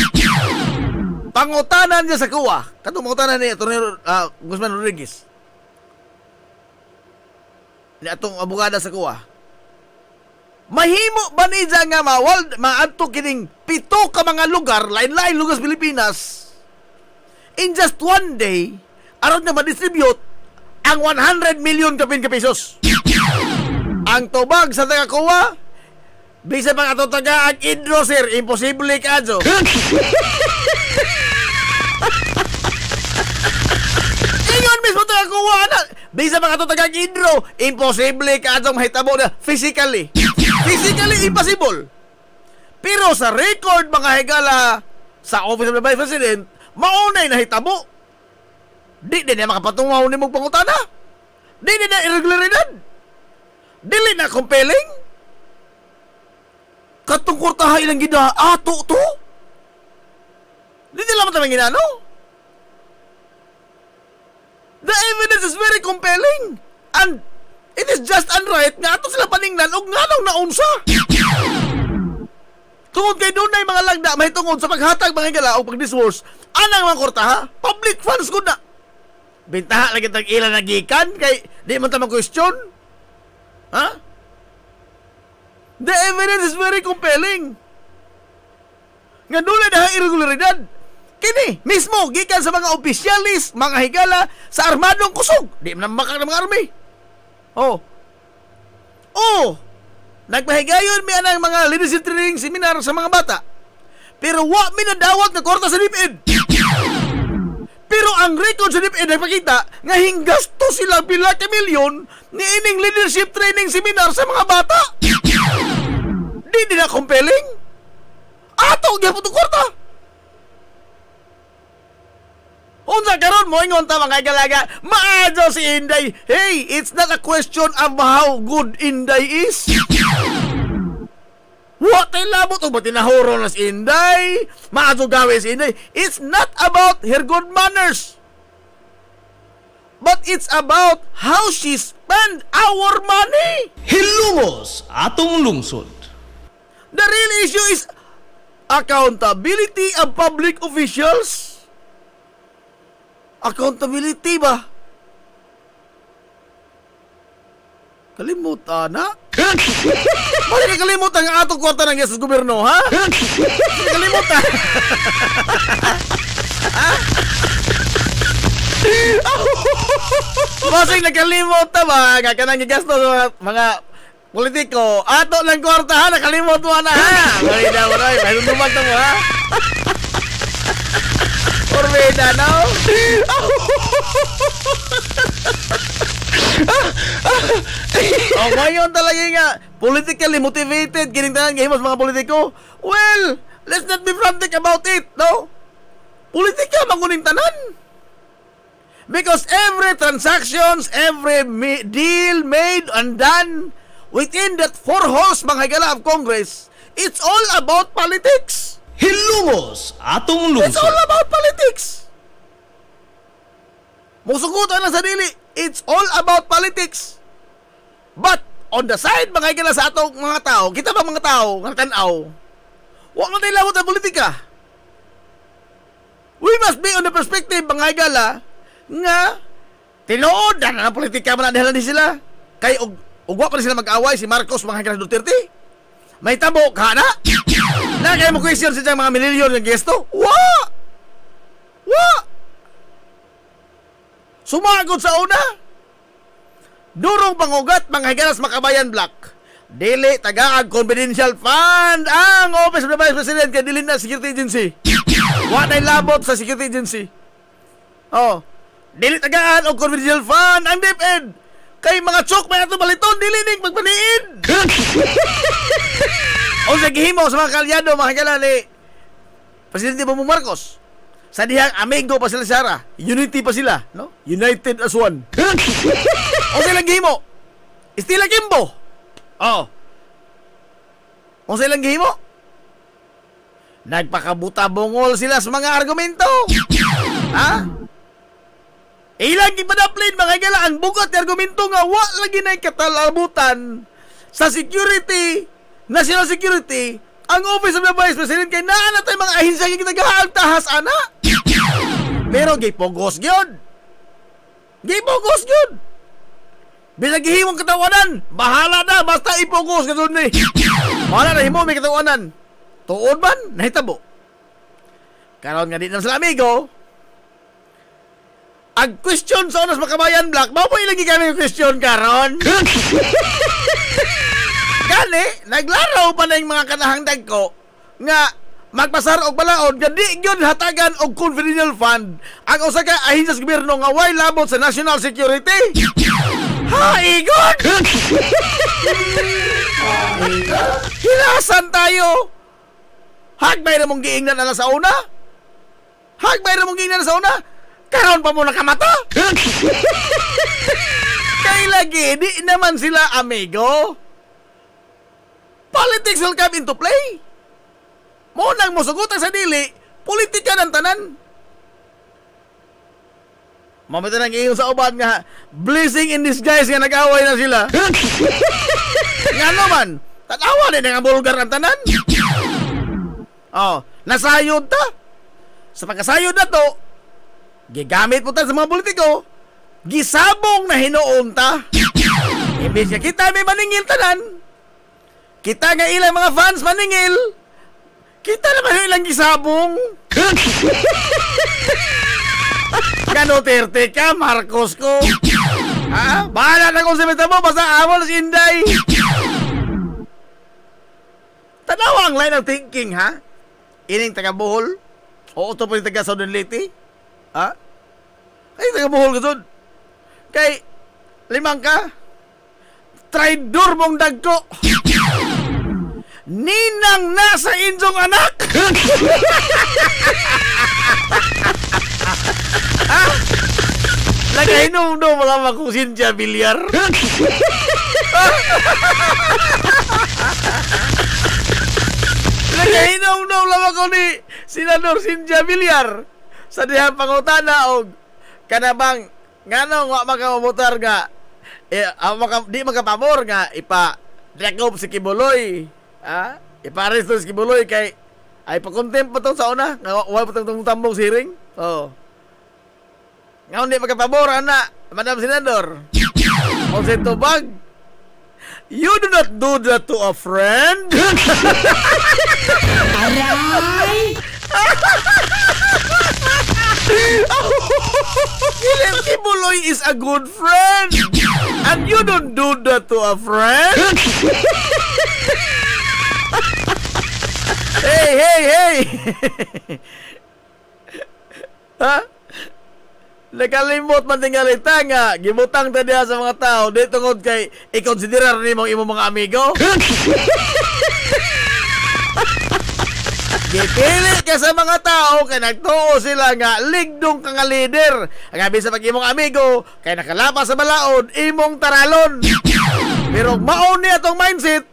Pangutanan niya sa kuwa. Katong pangutanan ni Atty. Guzman Rodriguez. Ni atong abogada sa kuwa. Mahimo ba niya nga maadto kining 7 ka mga lugar, lain-lain lugar sa Pilipinas, in just one day, aron na ma-distribute ang 100 million kapin ka pesos. Ang tubag sa taga-kuwa, bisa mga atong taga ang Idro, sir, imposible ka dyo. Ingon mismo taga-kuwa na, bisa mga atong taga ang Idro, imposible ka dyo mahitabo na physically. Physically impossible. Pero sa record mga higala sa Office of the Vice President, maunay na hitabo. Di na makapatungaw ni mong pangutana. Di na irregularidad. Dili na compelling. Katong kurtaha ilang gida ato to. Di nila matamang ginano. The evidence is very compelling. And it is just and right nga ato sila paningnan og nganong naunsa. Tungod kay doon na mga lagda may tungod sa paghatag mga higala o pag-disworse, anang mga kurtaha, public funds ko na. Bintaha lagi tag ilan nagikan kay di man ta mag-question. Ha? The evidence is very compelling. Nga doon na irregularidad. Kini, mismo, gikan sa mga opisyalis, mga higala, sa armadong kusog. Di man makak ng mga army. Nagpahigayon mi anang mga leadership training seminar sa mga bata. Pero wa mi nadawat nga kwarta sa DepEd. Pero ang record sa DepEd nagpakita nga hinggasto sila pila ka milyon ni ining leadership training seminar sa mga bata. Di na compelling. Ato gyapon to kwarta. Unsa karon mo ingon ta mga galaga, maadyo si Inday. Hey, it's not a question of how good Inday is. What ay labot o ba tinahuro na si Inday? Maadyo gawe si Inday. It's not about her good manners. But it's about how she spend our money. Hilumos atong lungsod. The real issue is accountability of public officials. Accountability ba? Kalimutan, ha? Bakit kalimutan ang atong kwarta ng yes sa gobyerno, ha? Kalimutan. Ha? Basing nakalimutan ba? Kakanang gasto sa mga politiko. Ato ng kwarta, ha? Nakalimut mo na, ha? Marina mo na, may lumag mo, ha? Ormeda, no? Ngayon talaga nga politically motivated kining tanan gahimos mga politiko. Well, let's not be frantic about it, no? Politika manguning tanan. Because every transactions, every deal made and done within that four halls mga higala of Congress, it's all about politics. Hilumos atong lungsod. It's all about politics. Musugutan na sa dili. It's all about politics. But on the side mga higala sa atong mga tao, kita ba mga tao nga tan-aw, wa man tayo labot ang politika. We must be on the perspective mga higala nga Tinuod na politika man na ni sila. Kay ugwa pa rin sila mag-away si Marcos mga hanggang Duterte. May tabo ka na. Na kaya mo question sa mga milyon ng gesto. Wa! Sumagod sa una. Durong pangugat mga higanas makabayan black. Dili tagaag confidential fund ang Office of the Vice President kay dili na security agency. Wa nay labot sa security agency. Dili tagaan og confidential fund ang DepEd. Kay mga chok may ato baliton dili ning magpaniid. O sa gihimo sa mga kalyado mga higala ni Presidente Bongbong Marcos. Sa dihang amigo pa sila Sara. Unity pa sila, no? United as one. O silang gihimo. Estila Kimbo. O silang gihimo. Nagpakabuta-bungol sila sa mga argumento. Ilang ipadaplin mga higala ang bugat ng argumento nga wa lagi na katalabutan sa security, national security, ang Office of the Vice President kay naa na tayo mga ahensya nga ginagahaang tahas ana. Pero gipogos gyud. Bisag gihimong katawanan, bahala na basta ipogos kadto ni. Wala na himo may katawanan. Tuod man nahitabo. Karon nga di na sila amigo. Ag question sa unas makabayan black, mao pa ilagi kami question karon. Gani, naglaraw pa na yung mga kanahang dagko nga magpasar og balaod nga di gyud hatagan og confidential fund ang usa ka ahensya sa gobyerno nga way labot sa national security. Igon! Hilasan tayo. Hagbay na mong giingnan na sa una. Karon pa mo nakamata. Kay lagi di naman sila amigo. Politics will come into play. Munang musugutan sa dili, politika ng tanan. Mamita nang iyon sa uban nga, blessing in disguise nga nag-away na sila. Nga naman, tanawa din nga bulgar ang tanan. Nasayod ta. Sa pagkasayod na to, gigamit mo ta sa mga politiko, gisabong na hinuon ta. Imbis nga kita may maningil tanan, kita nga ilang mga fans maningil, kita naman ilang gisabong. Duterte ka, Marcos ko. Bahala na kung simita mo, basta amol si Inday. Tanawa ang line of thinking, ha? Ining taga Bohol? O ito po yung taga Southern Leyte? Ay, taga Bohol ka doon. Kay, limang ka, traidor mong dagko. Ninang nasa injong anak. Nagainom do mga makusin siya bilyar. Nagainom do mga ko ni Senador Cynthia Villar sa dihang pangutana og kanabang ngano wa makamotor nga di makapamor nga ipa-recoup si Kibuloy. Iparesto si Kibuloy kay ay pa-contempt pa to sa una nga wala pa itong tambong siring. Nga hindi magkapabor, ana, Madam Senador. O sa tubag, you do not do that to a friend. Aray! Kibuloy is a good friend. And you don't do that to a friend. Hey! Nakalimot man tingalita nga gibutang ta diha sa mga tao di tungod kay i-considerar nimo imong mga amigo. Gipili ka sa mga tao kay nagtuo sila nga ligdong ka nga leader. Agabi sa pag imong amigo kay nakalapas sa balaod imong taralon. Pero mao ni atong mindset.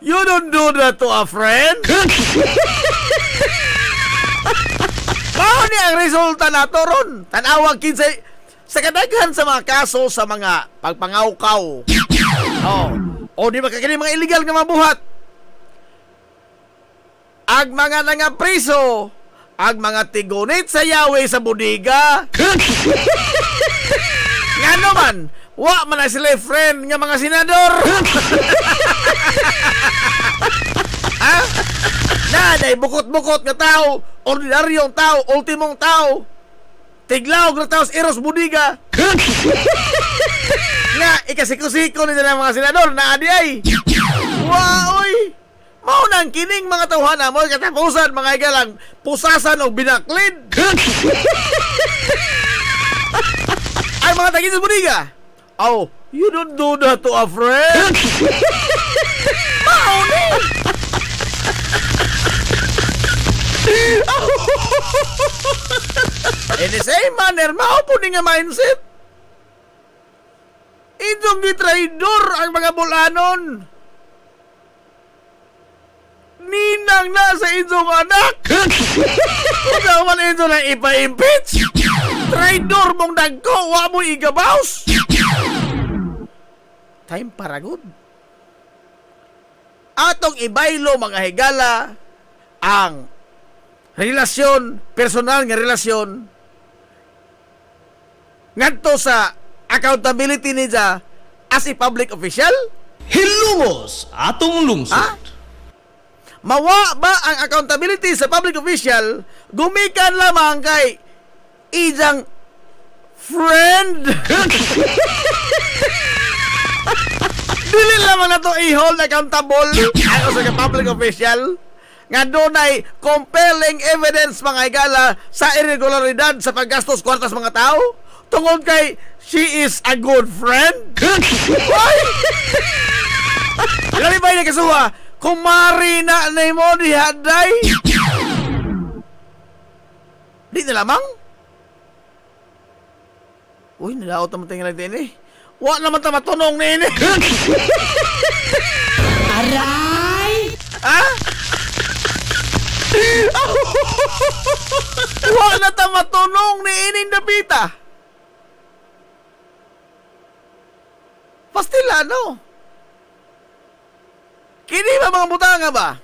You don't do that to a friend. Mao ni ang resulta nato ron. Tanawag kinsay sa kadaghan sa mga kaso sa mga pagpangawkaw. O di ba kini mga illegal nga mabuhat. Ag mga nga priso, ag mga tigunit sa yawe sa budiga. Nga naman, wa man na sila friend nga mga senador. Ha? Naday bukot-bukot nga tao, ordinaryong tao, ultimong tao. Tiglaw nga tao sa Eros Budiga. Nga, ikasikusiko nila ng mga senador na adi ay. Waoy! Mao nang kining mga tawhana mo katapusan mga igalang pusasan o binaklid. Ay mga tagin sa Budiga. Oh, you don't do that to a friend. Mao ni. In the same manner, mao po ni nga mindset. Inyong gitraidor ang mga bulanon. Ninang na sa inyong anak. Kung naman inyo na ipa-impeach. Traidor mong dagko, wa mo igabaws. Time para good. Atong ibaylo mga higala ang relasyon, personal nga relasyon ngadto sa accountability niya as a public official. Hilumos atong lungsod. Ha? Mawa ba ang accountability sa public official gumikan lamang kay ijang friend? Dili lamang na to i-hold accountable ako sa public official nga dunay compelling evidence mga higala sa irregularidad sa paggastos kwartas mga tao tungod kay she is a good friend. Why? Lali ba yung kasuha? Kumari na na mo dihaday. Di na lamang? Uy, nalaot naman tingin lang din eh. Wa naman ta matunong na ini. Aray! Ha? Wa na ta matunong ni ining dapita. Pastilano. Kini ba mga butanga ba?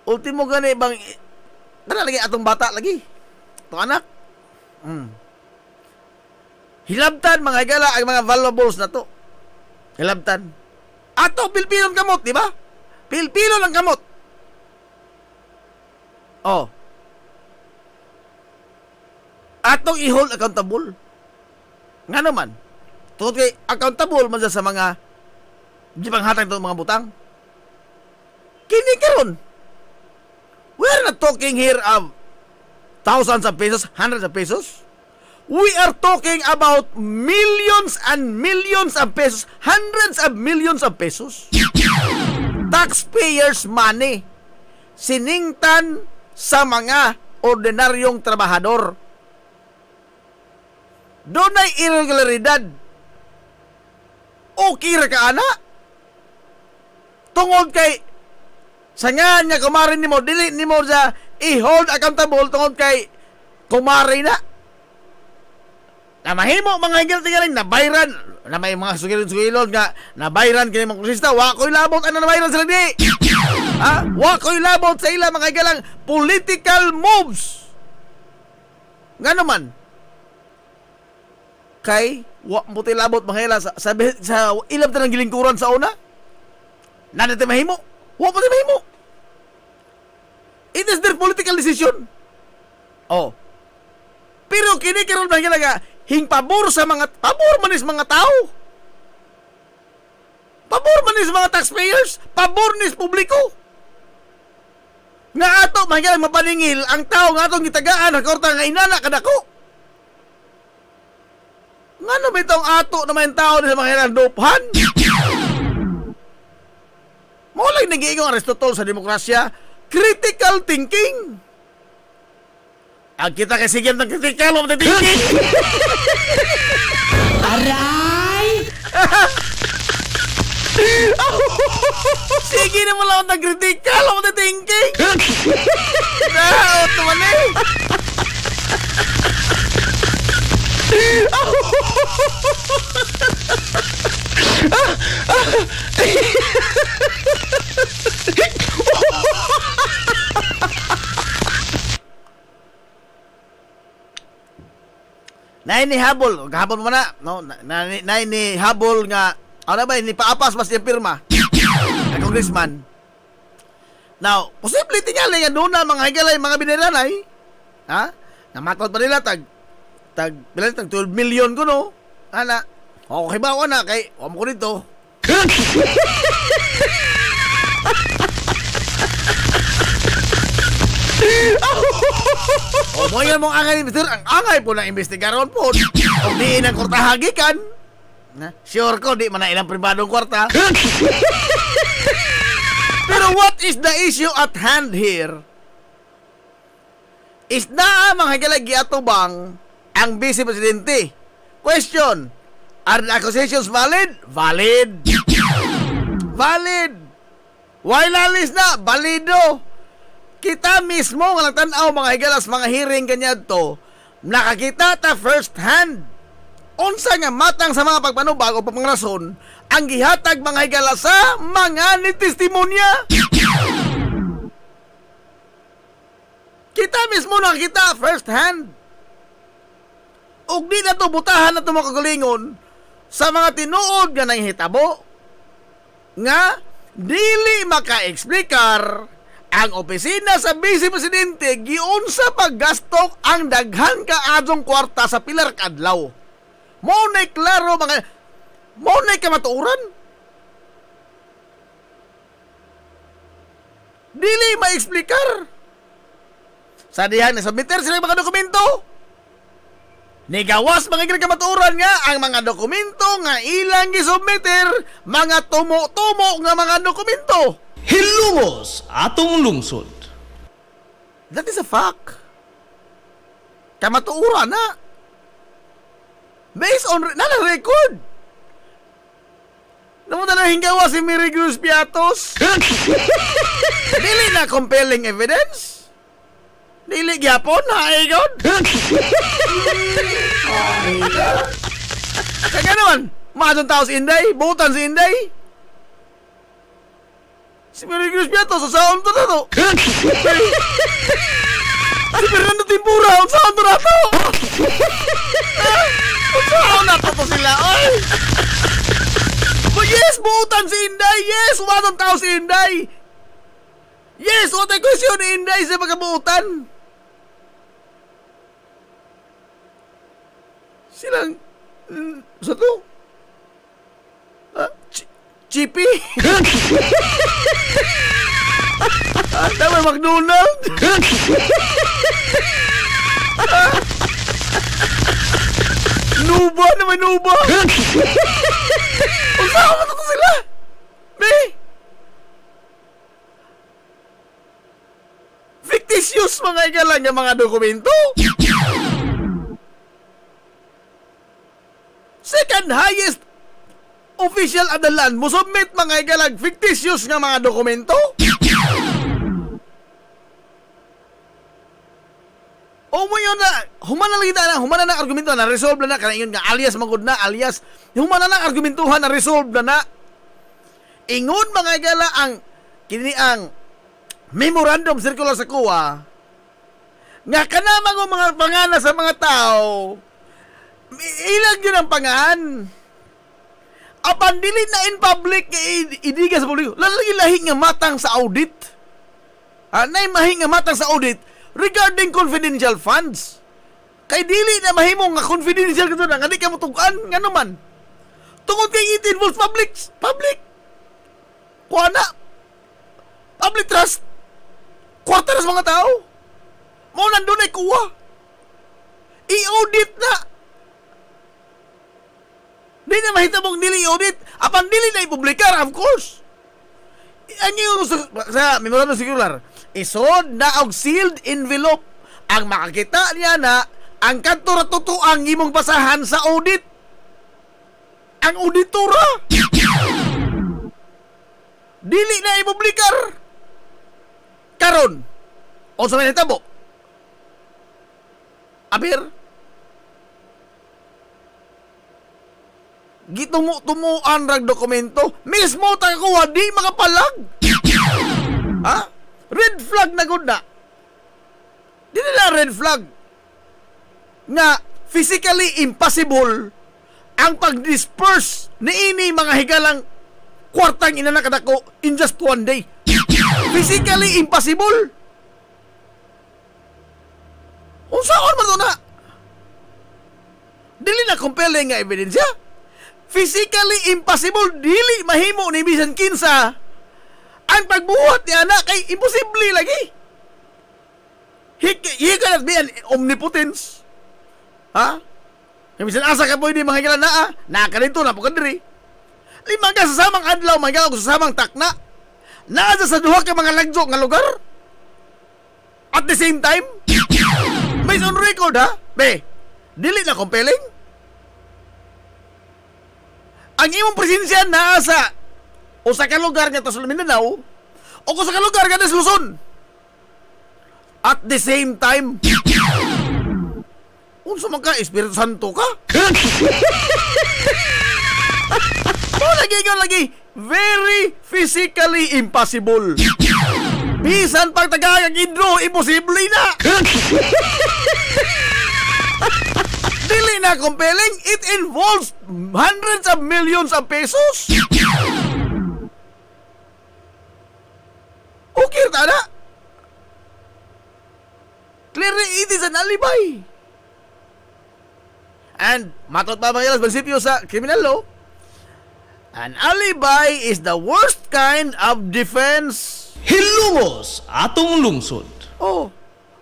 Ultimo gani bang tara lagi atong bata lagi. Itong anak. Hilabtan mga higala ang mga valuables na to. Hilabtan. Ato pilpilon kamot, di ba? Pilpilon ang kamot. Oh. Atong i-hold accountable. Nga naman. Tungkol kay accountable man sa mga di panghatag itong mga butang. Kini karon. We're not talking here of thousands of pesos, hundreds of pesos. We are talking about millions and millions of pesos, hundreds of millions of pesos. Taxpayers' money. Siningtan sa mga ordinaryong trabahador. Doon ay irregularidad. Okay ra ka ana? Tungod kay sa nga niya kumari ni mo, dili ni mo sa i-hold accountable tungod kay kumari na. Na mahimo mga higil tingaling na bayran na may mga sugilon-sugilon nga na bayran kini mga kusista wa ko'y labot ano na bayran sila di. Ha? Wa ko'y labot sa ila mga higalang political moves. Nga naman kay wa mo tay labot mga hila sa ilab ta ng gilingkuran sa una. Nana tay mahimo. Wa pa tay mahimo. It is their political decision. Oh. Pero kini karon ba nga hingpabor sa mga pabor manis mga tao. Pabor manis mga taxpayers, pabor nis publiko. Nga ato mahigala mapaningil ang tao nga atong gitagaan ang korta nga inana kadako. Nga na ba itong ato naman tao sa mga hinandophan? Maulang nag-iingong Aristotle sa demokrasya, critical thinking. Ang kita kasi sige ng critical of the thinking. Aray! Sige na mo lang ng critical of the thinking. Naot naman eh. ni habol, gahapon mo na, no? Na ni habol nga, ano ba, ni paapas mas yung pirma. Na congressman. Now, posible tingali nga doon na mga higalay, mga biniranay. Ha? Namatod pa nila, tag 12 million ko, no? Ana, okay ba ako na, kay, wam ko dito. O mo yan mong angay, Mr. Ang angay po na investigaron po. O diin ang kwartahagikan. Sure ko, di man na ilang pribadong kwarta. Pero what is the issue at hand here? Is na mga higalagi atubang ang Vice Presidente? Question, are the accusations valid? Valid. Valid. While alis na, valido. Kita mismo nga nagtanaw mga higalas, mga hearing ganyan to, nakakita ta first hand. Unsa nga matang sa mga pagpanubag o papangrason ang gihatag mga higalas sa mga nitestimonya. Kita mismo nakakita first hand. Ug di na to butahan na to mga kagalingon sa mga tinuod nga nanghitabo nga dili maka-eksplikar ang opisina sa Vice Presidente giunsa paggastok ang daghan kaadtong kwarta sa pilar kadlaw. Mo nay klaro mga mo nay kamatuoran. Dili ma-eksplikar. Sa dihan na submiter sila mga dokumento. Nigawas mga kamatuoran nga ang mga dokumento nga ilang gisubmiter mga tumo-tumo nga mga dokumento. Hilungos atong lungsod. That is a fact. Kamatuura na. Based on record. Namunta na hinggawa si Mary Cruz Piatos. Dili na compelling evidence. Dili gyapon na igod. Kaya naman, maadong tao si Inday, buutan si Inday. Si Mary Cruz Piatos, usaon to na to. Si Fernando Timpura, usaon to na to. Usaon na to sila, oy. But yes, buutan si Inday. Yes, umatong tao si Inday. Yes, what ay question ni Inday sa pagkabuutan. Silang, sa to? Chippy? Naman McDonald? Nuba naman Nuba? Usawa na to sila? May? Fictitious mga igalang yung mga dokumento? Second highest official adalan mo submit mga igalag fictitious nga mga dokumento? O mo yun na humana lang kita na humana na argumento na resolve na kana ingon nga alias magud na alias humana na argumentuhan na resolve na ingon mga igala ang kini ang memorandum circular sa kuwa nga kanamang mga pangana sa mga tao ilang yun ang pangan. Apan dili na in public idiga sa publiko. Lalagi lahi nga matang sa audit. Nay mahi nga matang sa audit regarding confidential funds. Kay dili na mahimo nga confidential kato na nga di ka motugan nga naman. Tungod kay it involves public. Kuana. Public trust. Kwarta na sa mga tao. Mo nandun ay kuha. I-audit na. Di na mahitabong dili audit. Apan dili na ipublikar, of course. Ano yung sa memorandum circular? Isod na og sealed envelope. Ang makakita niya na ang kanto ratuto ang imong basahan sa audit. Ang auditora. Dili na ipublikar. Karon. O sa may hitabo. Abir. Gitumuan rag dokumento mismo tayo kuha di makapalag. Ha? Red flag na gud na. Di na red flag nga physically impossible ang pag-disperse ni ini mga higalang kwartang inanakadako in just one day. Physically impossible. Unsaon man to na? Dili na compelling nga ebidensya. Physically impossible, dili mahimo ni bisan kinsa ang pagbuhat ni anak kay imposible lagi. He cannot be an omnipotence. Ha? Kaya bisan asa ka po hindi mga higalan na nakakalito na po kadiri. Lima ka sa samang adlaw, mga sa samang takna. Naadya sa duha ka mga lagjo nga lugar. At the same time, based on record ha, be, dili na compelling. Ang imong presensya naa sa usa ka lugar nga sa Mindanao o usa ka lugar nga sa Luzon. At the same time, unsa man ka Espiritu Santo ka? Lagi very physically impossible. Bisan pag tagagang idro, imposible na. Dili na compelling. It involves hundreds of millions of pesos. Okay, tada. Clearly, it is an alibi. And, matot pa mga prinsipyo sa criminal law, an alibi is the worst kind of defense. Hilungos atong lungsod. Oh.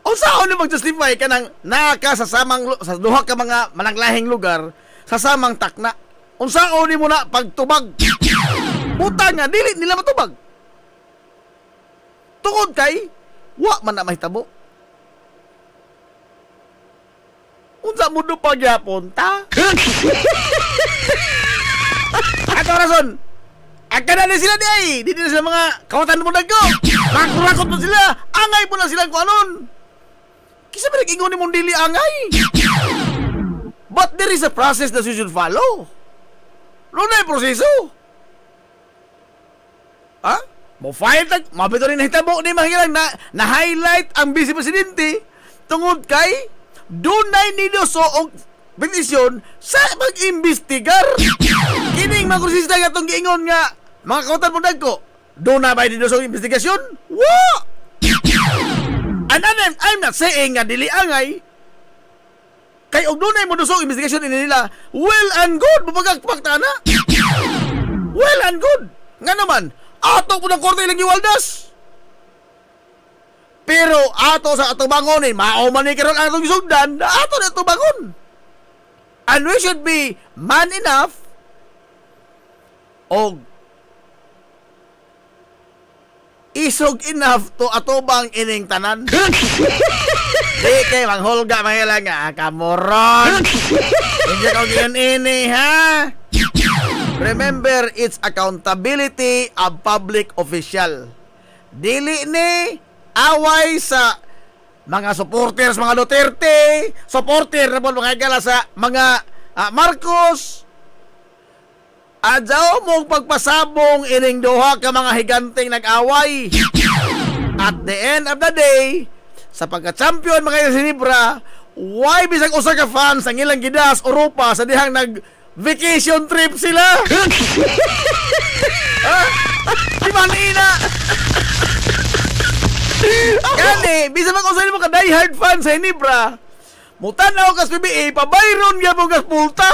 Unsaon ni mag-justify ka nang naka sa duha ka mga mananglahing lugar sa samang takna? Unsaon ni mo na pagtubag? Butang nga dili nila matubag. Tungod kay wa man na mahitabo. Unsa mo do pagyapon ta? Ato rason. Agka na sila di ay. Di na sila mga kawatan mo nagko. Rakot mo sila. Angay po na silang kuanon. Kisa ba nag-ingon ni mong dili angay? But there is a process that you should follow. Ano na yung proseso? Ha? Mo-file tag, mabito rin nahitabo ni mahilang na-highlight ang Vice Presidente tungod kay dunay nido so og petisyon sa mag-imbestigar. Kining mga kursista nga itong giingon nga mga kautan mo nagko. Doon na ba nido so investigasyon? Wa! And I'm not saying nga dili angay. Kay og dunay mo dusog investigasyon ini nila. Well and good, mapagagpakta na. Well and good. Nga naman, ato po ng korte ilang giwaldas. Pero ato sa atong bangonin, mauman ni karon atong gisugdan, ato na atong bangon. And we should be man enough og isog enough to atubang ining tanan. Di kay manghulga mga nga kamoron. Hindi ko yun ini ha. Remember, it's accountability of public official. Dili ni away sa mga supporters, mga Duterte, supporter na po mga gala sa mga Marcos. Adyaw mong pagpasabong ining duha ka mga higanteng nag-away. At the end of the day, sa pagka-champion mga Sinibra, why bisag usa ka fans ang ilang gidas Europa sa dihang nag-vacation trip sila? Di manina. Kani, bisag mag-usa mo ka die-hard fans sa Sinibra, mutanaw kas PBA, pabayron nga mo kas pulta.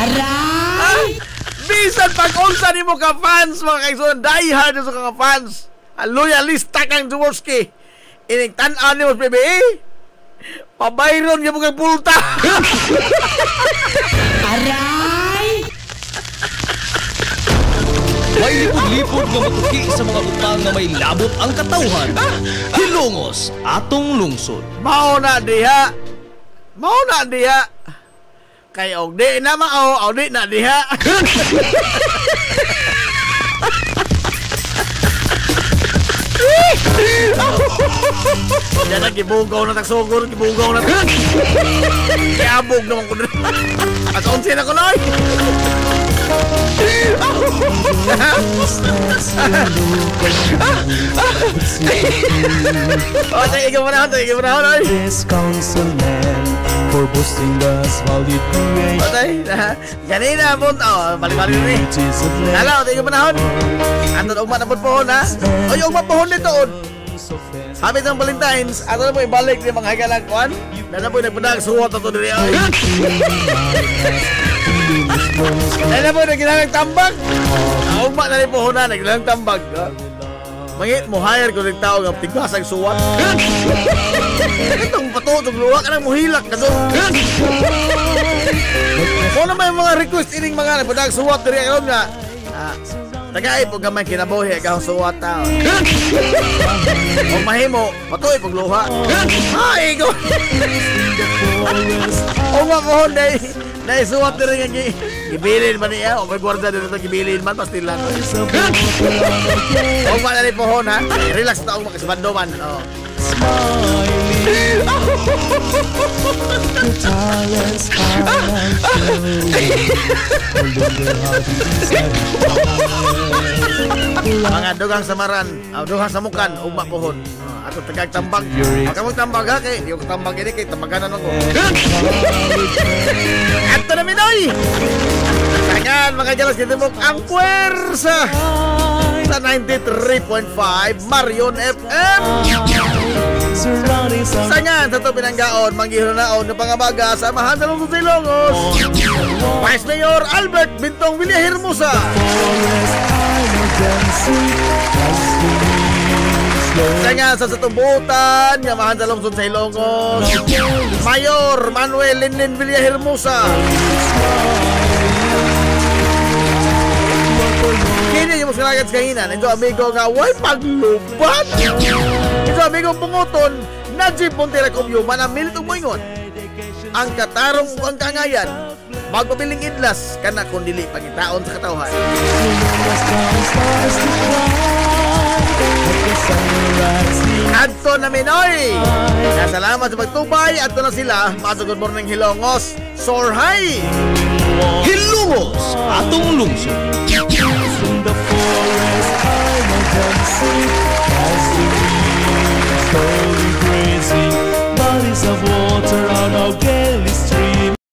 Aray! Bisan pag-unsa ni mo ka fans, mga kaisunan, die-hard sa mga fans, loyalista kang Jaworski, ining tan-an ni mo PBA, pabayron nga mo kas pulta. Aray! May lipod-lipod nga matuki sa mga butang na may labot ang katawhan. Hilungos atong lungsod. Mao na diha. Kay og di na mao, og di na diha. Yan na, gibugaw na tagsugod, gibugaw na tagsugod. Kiabog naman ko na. At 11 na ko na. Oh, tingin mo na, oy. This councilman for boosting the solid creation. Patay, ganina po. Oh, balik-balik na eh. Lalo, tingin mo na, ato na umat na pohon, ha? O, yung umat pohon nito, habit ng Valentine's, ato na po ibalik ni mga hagalang kuhan. Na po nagpadag, suwat na ito diri. Na po nagkilalang tambag. Umat na rin pohon na, nagkilalang tambag. Mangit mo, hire ko ng tao ng tiglasang suwat. Itong patutog, luwa ka nang muhilak ka doon. Kung naman yung mga request ining mga nagpadag suwat diri karon nga. Tagay po gamay kinabuhi agahong suwat tao. O mahimo, patuloy pag luha. Ay, ko. O makohon dahil suwat na rin nga gibilin man niya. O may gwarda din ito gibilin man, pastilan. O manali pohon ha. Relax na ako makasabando man. Mga dugang samaran, dugang samukan, ugma pohon. Ato tagag tambag. Huwag ka magtambag ha, kay yung tambag ini kay tambaganan ako. Ato na Minoy! Tangan mga galas kitibok ang puwersa sa 93.5 Marion FM. Sangan sa ito pinanggaon, manggihronaon ng pangabaga sa Mahandalong Silongos. Vice Mayor Albert Bintong Villahermosa. Sangan sa Satumbutan, nga Mahandalong Silongos. Mayor Manuel Linin Villahermosa. Kini yung masalagat sa kahinan. Ito amigo nga, way paglubat. Ito amigo punguton, Najib Montera Comyo, manamilit og moingon. Ang katarong ang kangayan, magpabiling idlas, kana kung dili pangitaon sa katawhan. Adto na Minoy! Salamat sa pagtubay, adto na sila, masugod mo ng Hilongos, Soar High! Hilongos, atong lungsod. In the forest, I'm a dancing,